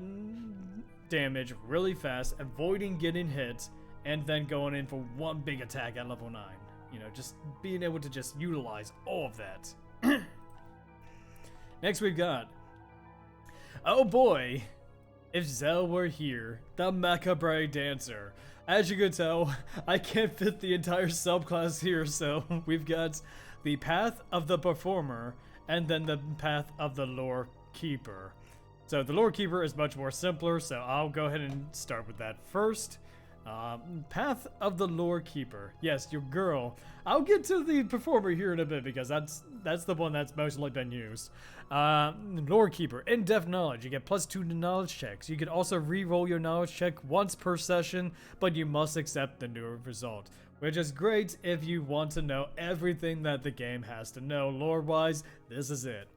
damage really fast, avoiding getting hit, and then going in for one big attack at level 9. You know, just being able to just utilize all of that. Next we've got, oh boy, if Zell were here, the Macabre Dancer. As you can tell, I can't fit the entire subclass here, so we've got the Path of the Performer and then the Path of the Lore Keeper. So the Lore Keeper is much more simpler, so I'll go ahead and start with that first. Path of the Lore Keeper. Yes, your girl. I'll get to the Performer here in a bit because that's the one that's mostly been used. Lore Keeper. In-depth knowledge. You get +2 to knowledge checks. You can also re-roll your knowledge check once per session, but you must accept the new result, which is great if you want to know everything that the game has to know lore-wise. This is it.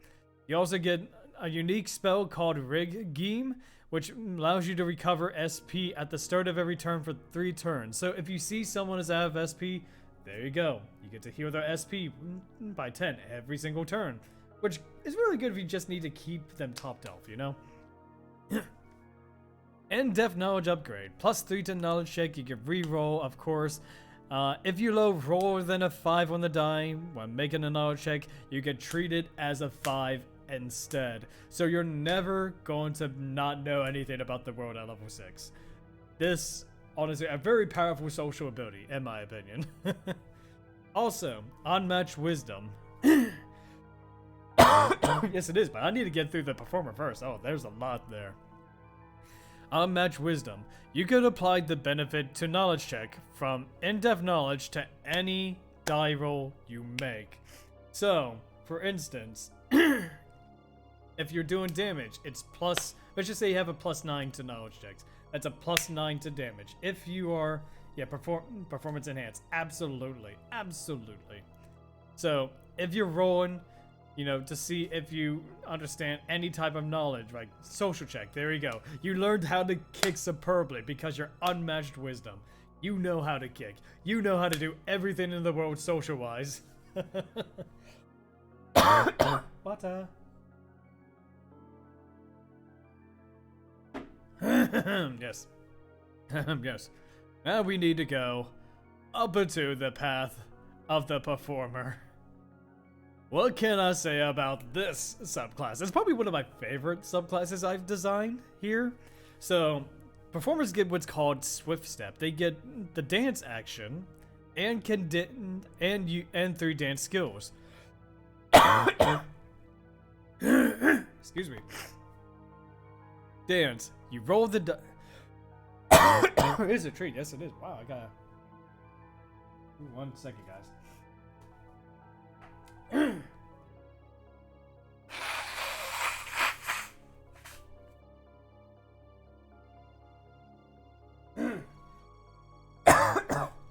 You also get a unique spell called Rig Geem, which allows you to recover SP at the start of every turn for 3 turns. So if you see someone is out of SP, there you go. You get to heal their SP by 10 every single turn, which is really good if you just need to keep them topped health, you know? In-depth knowledge upgrade. +3 to knowledge check. You can re-roll, of course. If you roll lower than a 5 on the die when making a knowledge check, you can treat it as a 5 instead. So you're never going to not know anything about the world at level 6. This, honestly, a very powerful social ability, in my opinion. Also, Unmatched Wisdom. Yes, it is, but I need to get through the Performer first. Oh, there's a lot there. Unmatched Wisdom. You could apply the benefit to knowledge check from in-depth knowledge to any die roll you make. So, for instance, if you're doing damage, it's plus, let's just say you have a +9 to knowledge checks. That's a +9 to damage. If you are, performance enhanced. Absolutely. Absolutely. So, if you're rolling, you know, to see if you understand any type of knowledge, like social check, there you go. You learned how to kick superbly because you're Unmatched Wisdom. You know how to kick. You know how to do everything in the world social-wise. Water. Yes. Yes. Now we need to go up into the Path of the Performer. What can I say about this subclass? It's probably one of my favorite subclasses I've designed here. So performers get what's called swift step. They get the dance action and and 3 dance skills. Excuse me. Dance. You roll the dice. It is a treat. Yes, it is. Wow, I gotta. 1 second, guys.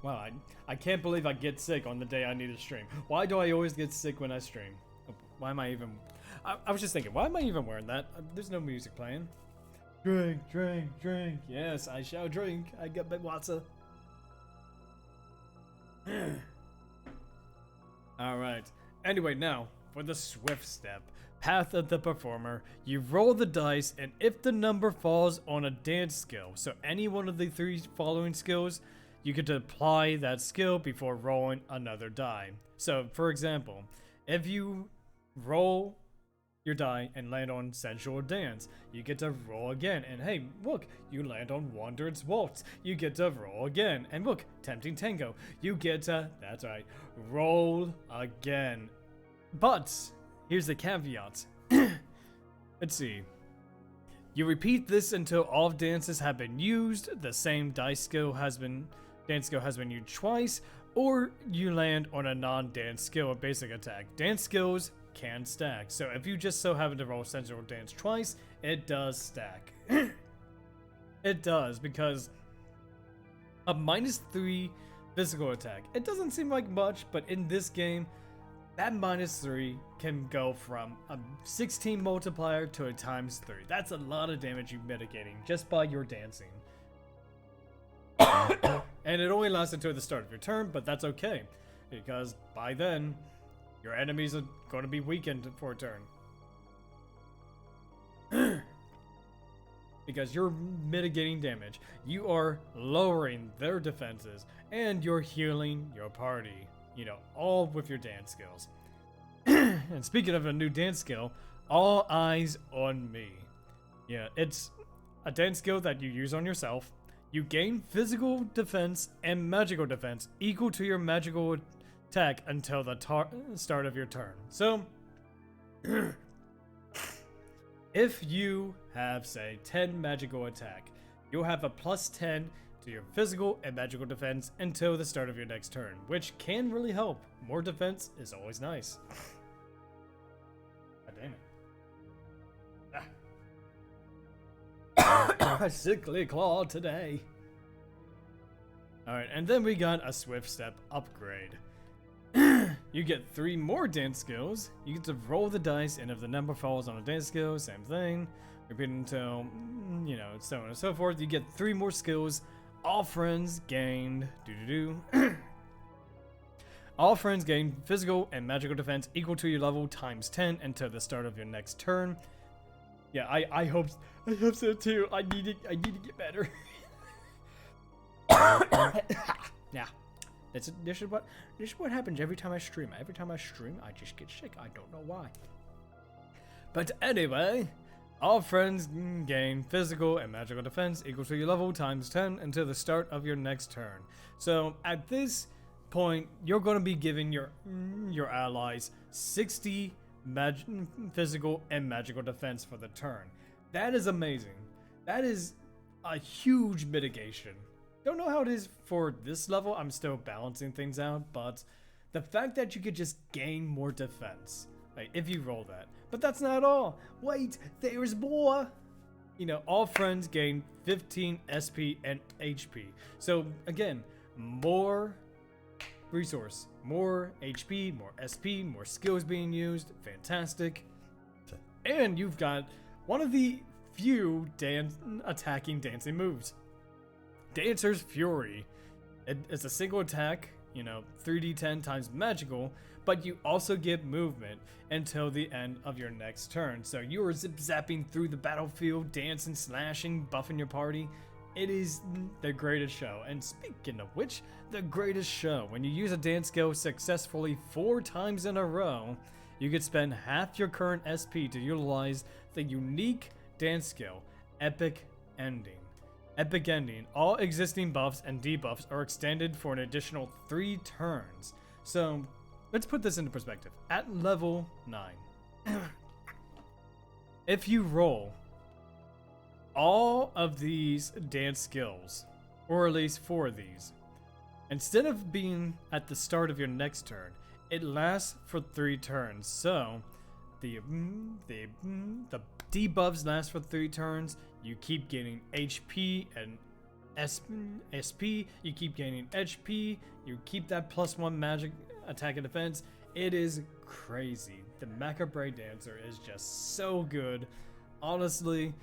Wow, I can't believe I get sick on the day I need to stream. Why do I always get sick when I stream? Why am I even... I was just thinking, why am I even wearing that? There's no music playing. Drink, drink, drink. Yes, I shall drink. I get big water. Alright. Anyway, now, for the swift step. Path of the performer. You roll the dice, and if the number falls on a dance skill, so any one of the 3 following skills, you get to apply that skill before rolling another die. So, for example, if you roll your die and land on sensual dance, you get to roll again, and hey, look, you land on wondrous waltz, you get to roll again, and look, tempting tango, you get to, that's right, roll again. But here's the caveat. Let's see. You repeat this until all dances have been used, the same dance skill has been used twice, or you land on a non-dance skill or basic attack. Dance skills can stack. So if you just so happen to roll sensual dance twice, it does stack. It does, because a -3 physical attack. It doesn't seem like much, but in this game, that -3 can go from a 16 multiplier to a ×3. That's a lot of damage you're mitigating just by your dancing. And it only lasts until the start of your turn, but that's okay, because by then, your enemies are going to be weakened for a turn. Because you're mitigating damage, you are lowering their defenses, and you're healing your party. You know, all with your dance skills. And speaking of a new dance skill, all eyes on me. Yeah, it's a dance skill that you use on yourself. You gain physical defense and magical defense equal to your magical attack until the start of your turn. So, if you have, say, 10 magical attack, you'll have a +10 to your physical and magical defense until the start of your next turn, which can really help. More defense is always nice. God damn it. A sickly claw today. Alright, and then we got a swift step upgrade. You get 3 more dance skills. You get to roll the dice, and if the number falls on a dance skill, same thing. Repeat until, you know, so on and so forth. You get 3 more skills. All friends gained. All friends gain physical and magical defense equal to your level ×10 until the start of your next turn. Yeah, I hope so too. I need to get better. Yeah, this is what happens every time I stream. Every time I stream, I just get sick. I don't know why. But anyway, all friends gain physical and magical defense equal to your level ×10 until the start of your next turn. So at this point, you're going to be giving your allies 60 physical and magical defense for the turn. That is amazing. That is a huge mitigation. Don't know how it is for this level. I'm still balancing things out, but the fact that you could just gain more defense, like if you roll that. But that's not all. Wait, there's more. You know, all friends gain 15 SP and HP. So again, more resource, more HP, more SP, more skills being used. Fantastic. And you've got one of the few attacking dancing moves. Dancer's Fury. It's a single attack, you know, 3d10 times magical, but you also get movement until the end of your next turn. So you are zip-zapping through the battlefield, dancing, slashing, buffing your party. It is the greatest show. And speaking of which, the greatest show. When you use a dance skill successfully 4 times in a row, you could spend half your current SP to utilize the unique dance skill, Epic ending. Epic ending. All existing buffs and debuffs are extended for an additional 3 turns. So, let's put this into perspective. At level 9, if you roll all of these dance skills, or at least 4 of these, instead of being at the start of your next turn, it lasts for 3 turns. So, the debuffs last for 3 turns. You keep getting HP and SP. You keep gaining HP. You keep that +1 magic attack and defense. It is crazy. The Macabre Dancer is just so good. Honestly,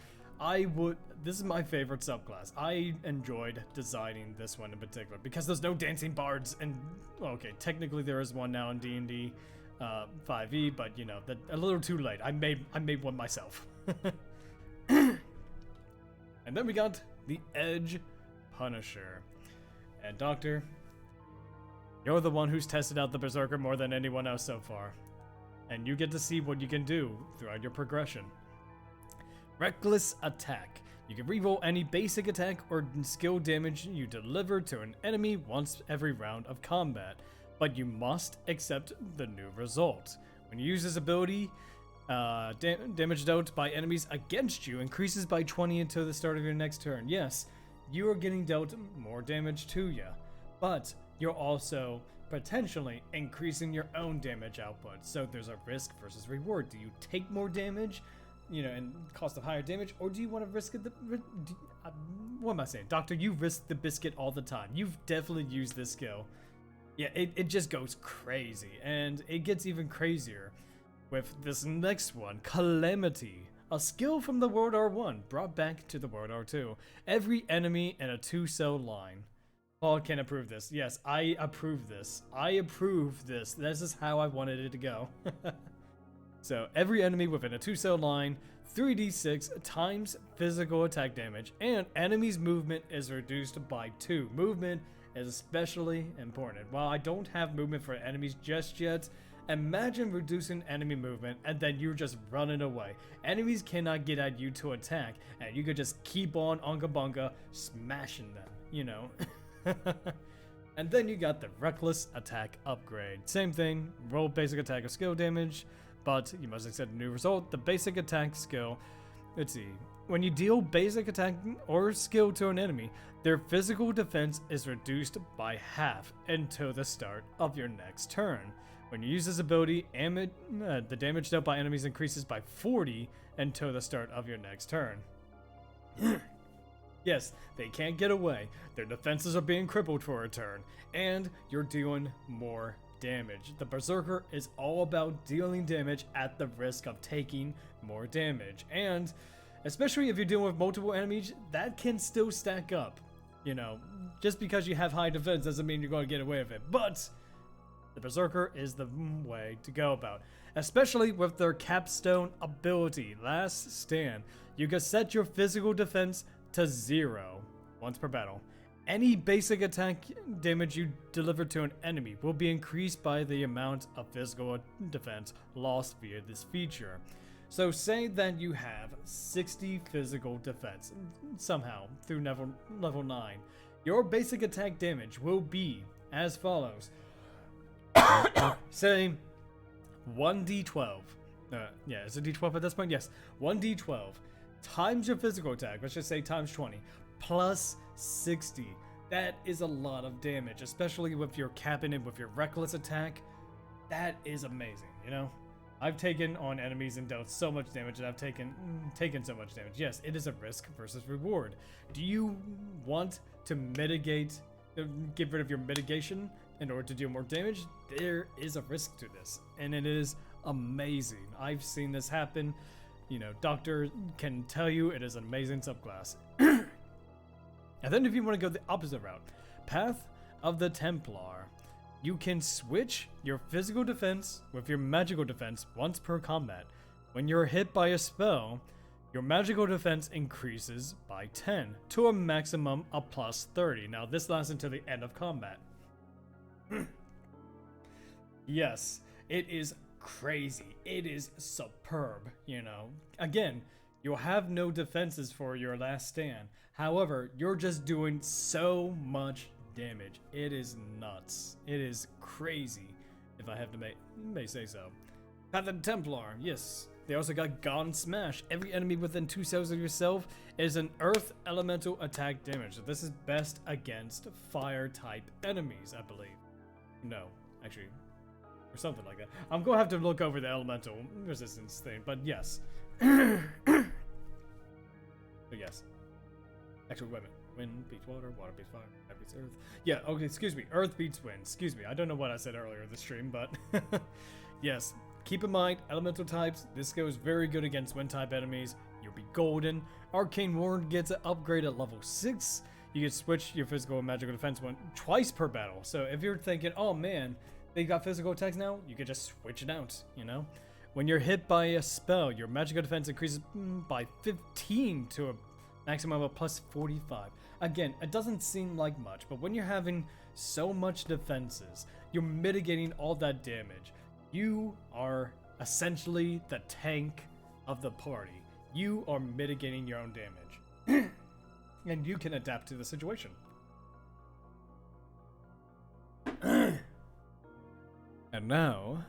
this is my favorite subclass. I enjoyed designing this one in particular because there's no dancing bards, and okay, technically there is one now in D&D 5e, but you know, a little too late. I made one myself. And then we got the Edge Punisher. And Doctor, you're the one who's tested out the Berserker more than anyone else so far. And you get to see what you can do throughout your progression. Reckless Attack. You can reroll any basic attack or skill damage you deliver to an enemy once every round of combat, but you must accept the new result. When you use this ability, damage dealt by enemies against you increases by 20 until the start of your next turn. Yes, you are getting dealt more damage to you, but you're also potentially increasing your own damage output. So there's a risk versus reward. Do you take more damage, you know, and cost of higher damage, or do you want to risk it? What am I saying? Doctor, you risk the biscuit all the time. You've definitely used this skill. Yeah, it just goes crazy, and it gets even crazier with this next one, Calamity. A skill from the World R1 brought back to the World R2. Every enemy in a 2-cell line. Paul can approve this. Yes, I approve this. I approve this. This is how I wanted it to go. So, every enemy within a 2-cell line, 3d6 times physical attack damage, and enemy's movement is reduced by 2. Movement is especially important. While I don't have movement for enemies just yet, imagine reducing enemy movement and then you're just running away. Enemies cannot get at you to attack, and you could just keep on Unga Bunga smashing them, you know. And then you got the Reckless Attack upgrade. Same thing, roll basic attack or skill damage, but you must accept a new result. The basic attack skill, let's see. When you deal basic attack or skill to an enemy, their physical defense is reduced by half until the start of your next turn. When you use this ability, the damage dealt by enemies increases by 40 until the start of your next turn. Yes, they can't get away. Their defenses are being crippled for a turn, and you're doing more damage. The Berserker is all about dealing damage at the risk of taking more damage, and especially if you're dealing with multiple enemies, that can still stack up. You know, just because you have high defense doesn't mean you're going to get away with it, but the Berserker is the way to go about, especially with their capstone ability, Last Stand. You can set your physical defense to 0 once per battle. Any basic attack damage you deliver to an enemy will be increased by the amount of physical defense lost via this feature. So say that you have 60 physical defense somehow through level 9. Your basic attack damage will be as follows. Say 1d12. Yeah, is it d12 at this point? Yes. 1d12 times your physical attack, let's just say times 20, plus 60. That is a lot of damage, especially with your capping it with your reckless attack. That is amazing, you know? I've taken on enemies and dealt so much damage, and I've taken so much damage. Yes, it is a risk versus reward. Do you want to mitigate, get rid of your mitigation in order to do more damage? There is a risk to this, and it is amazing. I've seen this happen. You know, Doctor can tell you it is an amazing subclass. And then if you want to go the opposite route, Path of the Templar, you can switch your physical defense with your magical defense once per combat. When you're hit by a spell, your magical defense increases by 10 to a maximum of plus 30. Now this lasts until the end of combat. Yes, it is crazy. It is superb, you know. Again, You'll have no defenses for your last stand. However, you're just doing so much damage. It is nuts. It is crazy, if I have to may say so. Path of the Templar, yes. They also got Gone Smash. Every enemy within 2 cells of yourself is an Earth Elemental attack damage. So this is best against Fire-type enemies, I believe. No, actually, or something like that. I'm gonna have to look over the Elemental resistance thing, but yes. But yes. Actually, wait a minute. Wind beats water, water beats fire, fire beats earth. Yeah, okay, excuse me. Earth beats wind. Excuse me. I don't know what I said earlier in the stream, but yes. Keep in mind, elemental types, this skill is very good against wind type enemies. You'll be golden. Arcane Ward gets an upgrade at level 6. You can switch your physical and magical defense one twice per battle. So if you're thinking, oh man, they got physical attacks now, you can just switch it out, you know? When you're hit by a spell, your magical defense increases by 15 to a maximum of plus 45. Again, it doesn't seem like much, but when you're having so much defenses, you're mitigating all that damage. You are essentially the tank of the party. You are mitigating your own damage. And you can adapt to the situation. And now,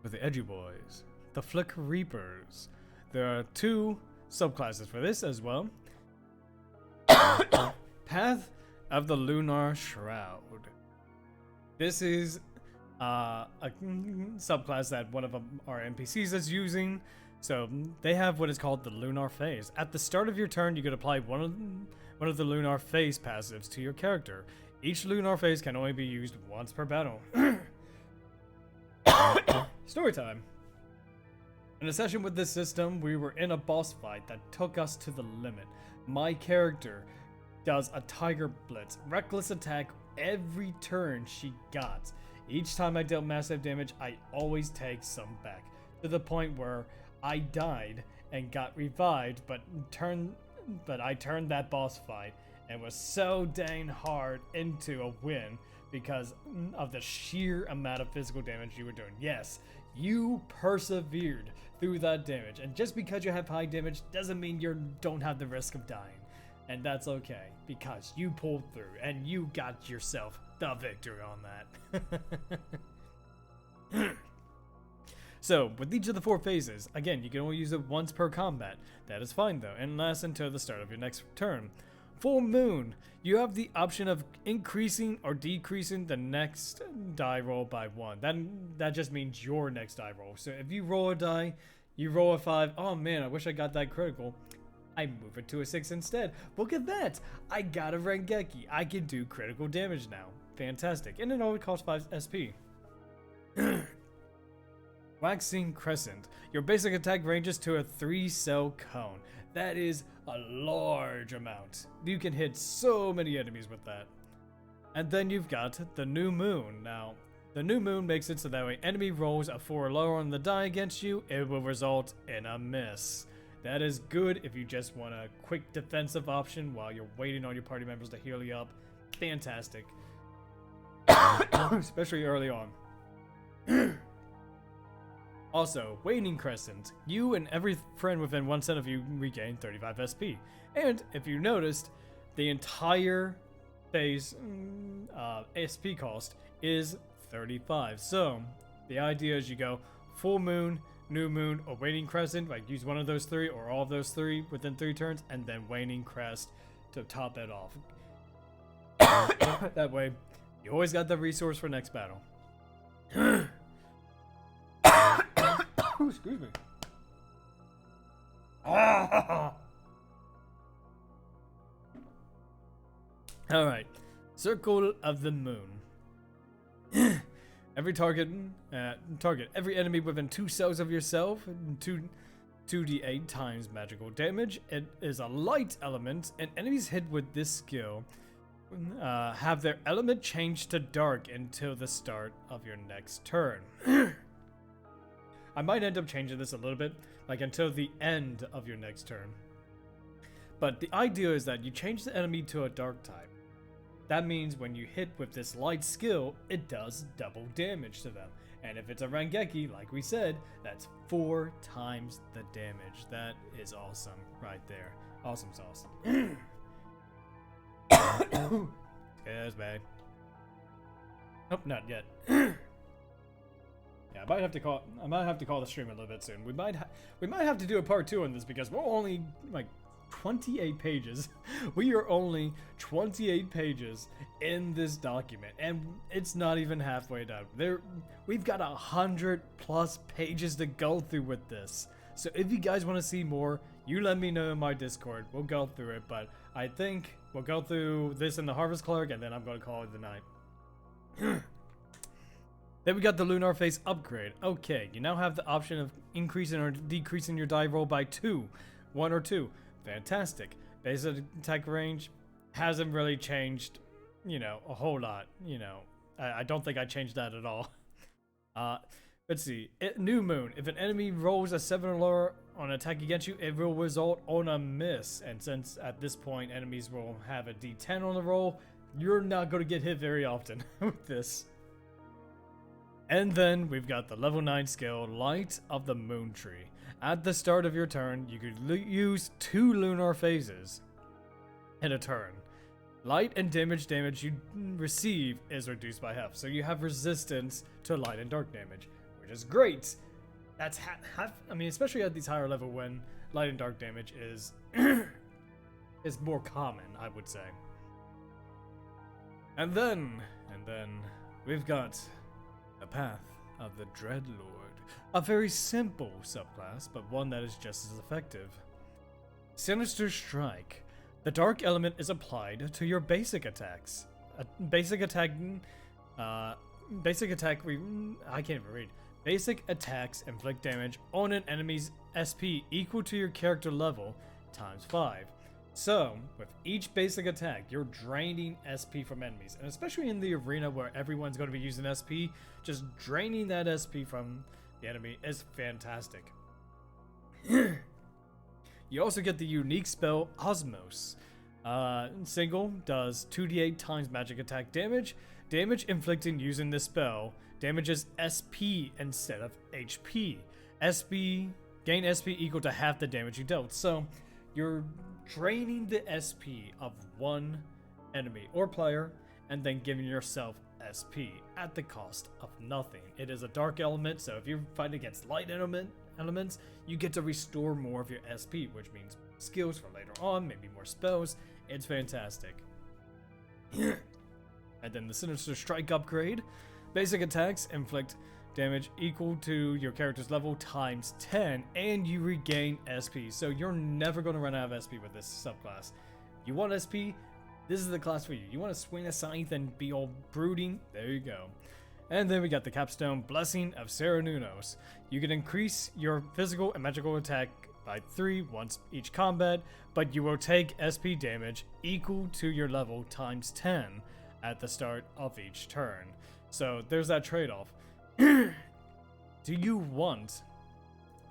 for the edgy boys, the Flick Reapers. There are 2 subclasses for this as well. Path of the Lunar Shroud. This is a subclass that one of our NPCs is using. So they have what is called the Lunar Phase. At the start of your turn, you could apply one of the Lunar Phase passives to your character. Each Lunar Phase can only be used once per battle. Story time. In a session with this system, we were in a boss fight that took us to the limit. My character does a Tiger Blitz, reckless attack every turn she got. Each time I dealt massive damage, I always take some back, to the point where I died and got revived, but I turned that boss fight and was so dang hard into a win because of the sheer amount of physical damage you were doing. Yes, you persevered through that damage, and just because you have high damage doesn't mean you don't have the risk of dying. And that's okay, because you pulled through and you got yourself the victory on that. So, with each of the 4 phases, again, you can only use it once per combat. That is fine though, and lasts until the start of your next turn. Full Moon, you have the option of increasing or decreasing the next die roll by 1. That just means your next die roll. So if you roll a die, you roll a 5, oh man, I wish I got that critical. I move it to a 6 instead. Look at that! I got a Rengeki. I can do critical damage now. Fantastic. And it only costs 5 SP. Waxing Crescent. Your basic attack ranges to a 3-cell cone. That is a large amount. You can hit so many enemies with that. And then you've got the New Moon. Now, the New Moon makes it so that when enemy rolls a 4 or lower on the die against you, it will result in a miss. That is good if you just want a quick defensive option while you're waiting on your party members to heal you up. Fantastic. Especially early on. Also, Waning Crescent. You and every friend within 1 cent of you regain 35 SP. And if you noticed, the entire phase SP cost is 35. So, the idea is you go Full Moon, New Moon, or Waning Crescent, like use one of those 3 or all of those 3 within 3 turns, and then Waning Crest to top it off. That way, you always got the resource for next battle. Excuse me. Alright. Circle of the Moon. Every target, every enemy within 2 cells of yourself, 2d8 times magical damage. It is a light element, and enemies hit with this skill have their element change to dark until the start of your next turn. I might end up changing this a little bit, like until the end of your next turn. But the idea is that you change the enemy to a dark type. That means when you hit with this light skill, it does double damage to them. And if it's a Rangeki, like we said, that's 4 times the damage. That is awesome right there. Awesome sauce. Excuse me. Nope, not yet. Yeah, I might have to call the stream a little bit soon. We might have to do a part 2 on this because we're only like 28 pages. We are only 28 pages in this document, and it's not even halfway done. We've got 100+ pages to go through with this. So if you guys want to see more, you let me know in my Discord. We'll go through it, but I think we'll go through this in the Harvest Clerk, and then I'm going to call it the night. Then we got the Lunar Face upgrade. Okay, you now have the option of increasing or decreasing your die roll by 1 or 2. Fantastic. Basic attack range hasn't really changed, a whole lot. I don't think I changed that at all. Let's see. New Moon. If an enemy rolls a 7 or lower on an attack against you, it will result on a miss. And since at this point enemies will have a D10 on the roll, you're not going to get hit very often with this. And then we've got the level 9 skill, Light of the Moon Tree. At the start of your turn, you could use 2 lunar phases in a turn. Light and damage you receive is reduced by half, so you have resistance to light and dark damage, which is great. That's especially at these higher level when light and dark damage is is more common, I would say. And then we've got the Path of the Dreadlord, a very simple subclass, but one that is just as effective. Sinister Strike. The dark element is applied to your basic attacks. Basic attacks inflict damage on an enemy's SP equal to your character level times 5. So, with each basic attack, you're draining SP from enemies. And especially in the arena where everyone's going to be using SP, just draining that SP from the enemy is fantastic. You also get the unique spell Osmos. Single does 2d8 times magic attack damage. Damage inflicted using this spell damages SP instead of HP. Gain SP equal to half the damage you dealt. So, you're draining the SP of one enemy or player and then giving yourself SP at the cost of nothing. It is a dark element, so if you're fighting against light elements, you get to restore more of your SP, which means skills for later on, maybe more spells. It's fantastic. And then the Sinister Strike upgrade. Basic attacks inflict damage equal to your character's level times 10, and you regain SP. So you're never going to run out of SP with this subclass. You want SP? This is the class for you. You want to swing a scythe and be all brooding? There you go. And then we got the capstone, Blessing of Serenunos. You can increase your physical and magical attack by 3 once each combat, but you will take SP damage equal to your level times 10 at the start of each turn. So there's that trade-off. Do you want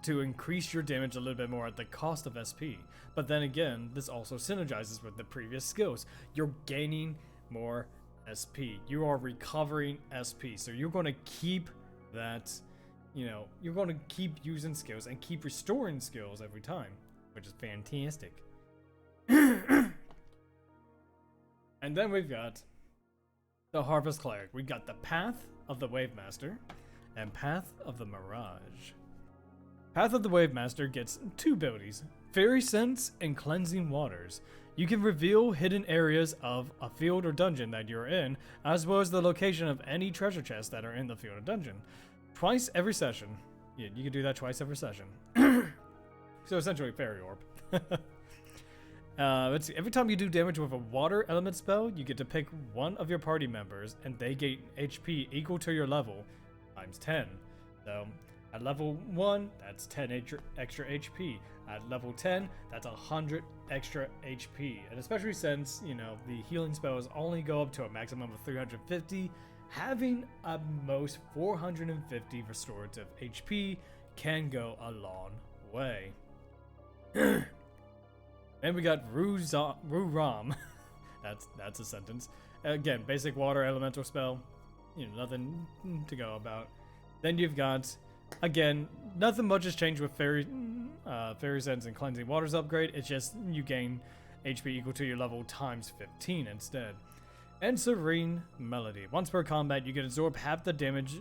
to increase your damage a little bit more at the cost of SP? But then again, this also synergizes with the previous skills. You're gaining more SP. You are recovering SP. So you're going to keep that, you're going to keep using skills and keep restoring skills every time, which is fantastic. And then we've got the Harvest Cleric. We got the Path of the Wave Master and Path of the Mirage. Path of the Wave Master gets 2 abilities, Fairy Sense and Cleansing Waters. You can reveal hidden areas of a field or dungeon that you're in, as well as the location of any treasure chests that are in the field or dungeon. Twice every session. Yeah, you can do that twice every session. So essentially Fairy Orb. Let's see. Every time you do damage with a water element spell, you get to pick one of your party members, and they gain HP equal to your level times 10. So at level 1, that's 10 extra HP. At level 10, that's 100 extra HP. And especially since, the healing spells only go up to a maximum of 350, having a most 450 restorative HP can go a long way. Then we got Ru-Ram. That's a sentence. Again, basic water elemental spell. Nothing to go about. Then you've got, again, nothing much has changed with Fairy Sense and Cleansing Waters upgrade. It's just you gain HP equal to your level times 15 instead. And Serene Melody. Once per combat, you can absorb half the damage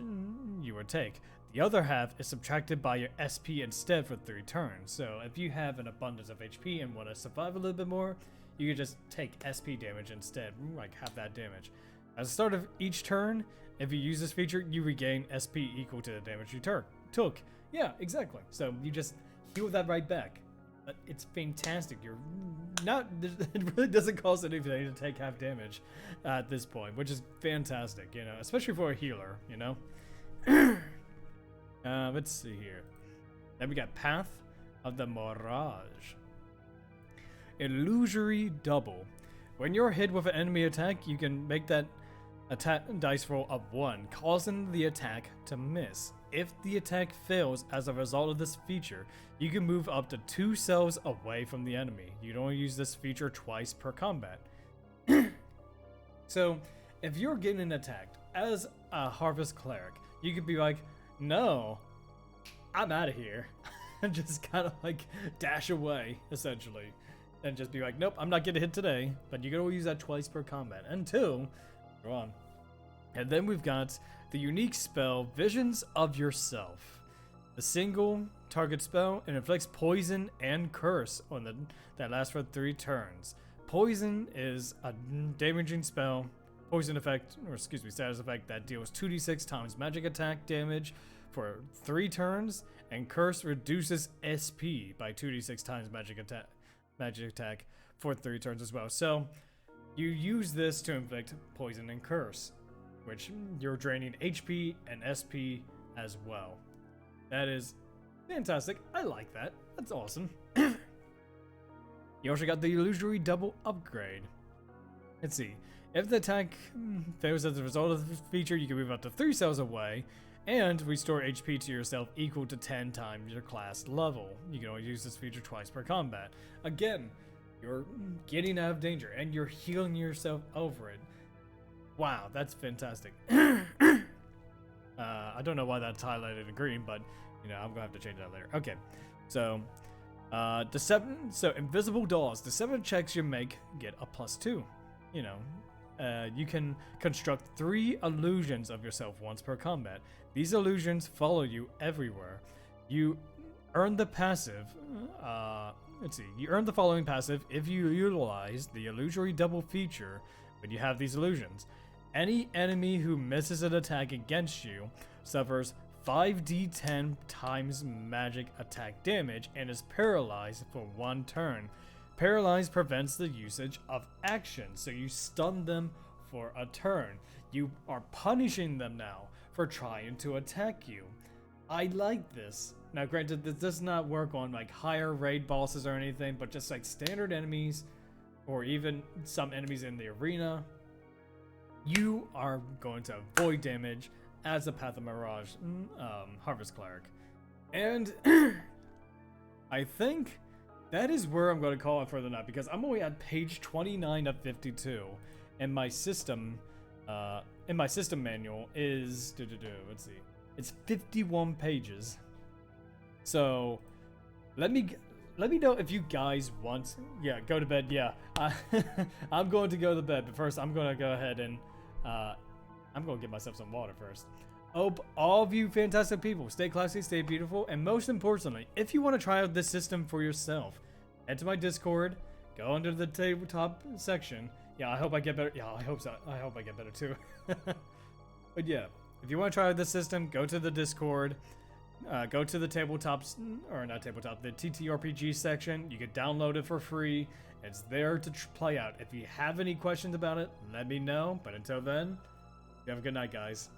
you would take. The other half is subtracted by your SP instead for 3 turns. So if you have an abundance of HP and want to survive a little bit more, you can just take SP damage instead, like half that damage. At the start of each turn, if you use this feature, you regain SP equal to the damage you took. Yeah, exactly. So you just heal that right back. But it's fantastic. You're not. It really doesn't cost anything to take half damage at this point, which is fantastic. You know, especially for a healer. You know. Let's see here. Then we got Path of the Mirage. Illusory Double. When you're hit with an enemy attack, you can make that attack dice roll of 1, causing the attack to miss. If the attack fails as a result of this feature, you can move up to 2 cells away from the enemy. You can only use this feature twice per combat. So, if you're getting attacked as a Harvest Cleric, you could be like, no, I'm out of here. And just kind of like dash away, essentially. And just be like, nope, I'm not getting hit today. But you can only use that twice per combat. Until, go on. And then we've got the unique spell, Visions of Yourself. The single target spell, it inflicts poison and curse on that lasts for 3 turns. Poison is a damaging spell, poison effect, or excuse me, status effect that deals 2d6 times magic attack damage for 3 turns, and curse reduces SP by 2d6 times magic attack for 3 turns as well. So you use this to inflict poison and curse, which you're draining HP and SP as well. That is fantastic. I like that. That's awesome. You also got the Illusory Double upgrade. Let's see. If the attack fails as a result of the feature, you can move up to 3 cells away and restore HP to yourself equal to 10 times your class level. You can only use this feature twice per combat. Again, you're getting out of danger and you're healing yourself over it. Wow, that's fantastic. I don't know why that's highlighted in green, but you know, I'm gonna have to change that later. Okay, so invisible dolls. The 7 checks you make get a +2. You know, you can construct 3 illusions of yourself once per combat. These illusions follow you everywhere. You earn the passive. Let's see. You earn the following passive if you utilize the Illusory Double feature when you have these illusions. Any enemy who misses an attack against you suffers 5d10 times magic attack damage and is paralyzed for 1 turn. Paralyzed prevents the usage of actions, so you stun them for a turn. You are punishing them now for trying to attack you. I like this. Now granted, this does not work on like higher raid bosses or anything, but just like standard enemies or even some enemies in the arena, you are going to avoid damage as a Path of Mirage Harvest Cleric. And I think that is where I'm going to call it for the night, because I'm only at page 29 of 52, and my system manual is let's see, it's 51 pages. So let me know if you guys want. Yeah, go to bed. Yeah, I'm going to go to bed, but first I'm going to go ahead and I'm going to get myself some water first. Hope all of you fantastic people stay classy, stay beautiful, and most importantly, if you want to try out this system for yourself, head to my Discord, go under the tabletop section. Yeah, I hope I get better. Yeah, I hope so. I hope I get better too. But yeah, if you want to try out this system, go to the Discord, go to the the TTRPG section. You can download it for free. It's there to play out. If you have any questions about it, let me know. But until then, you have a good night, guys.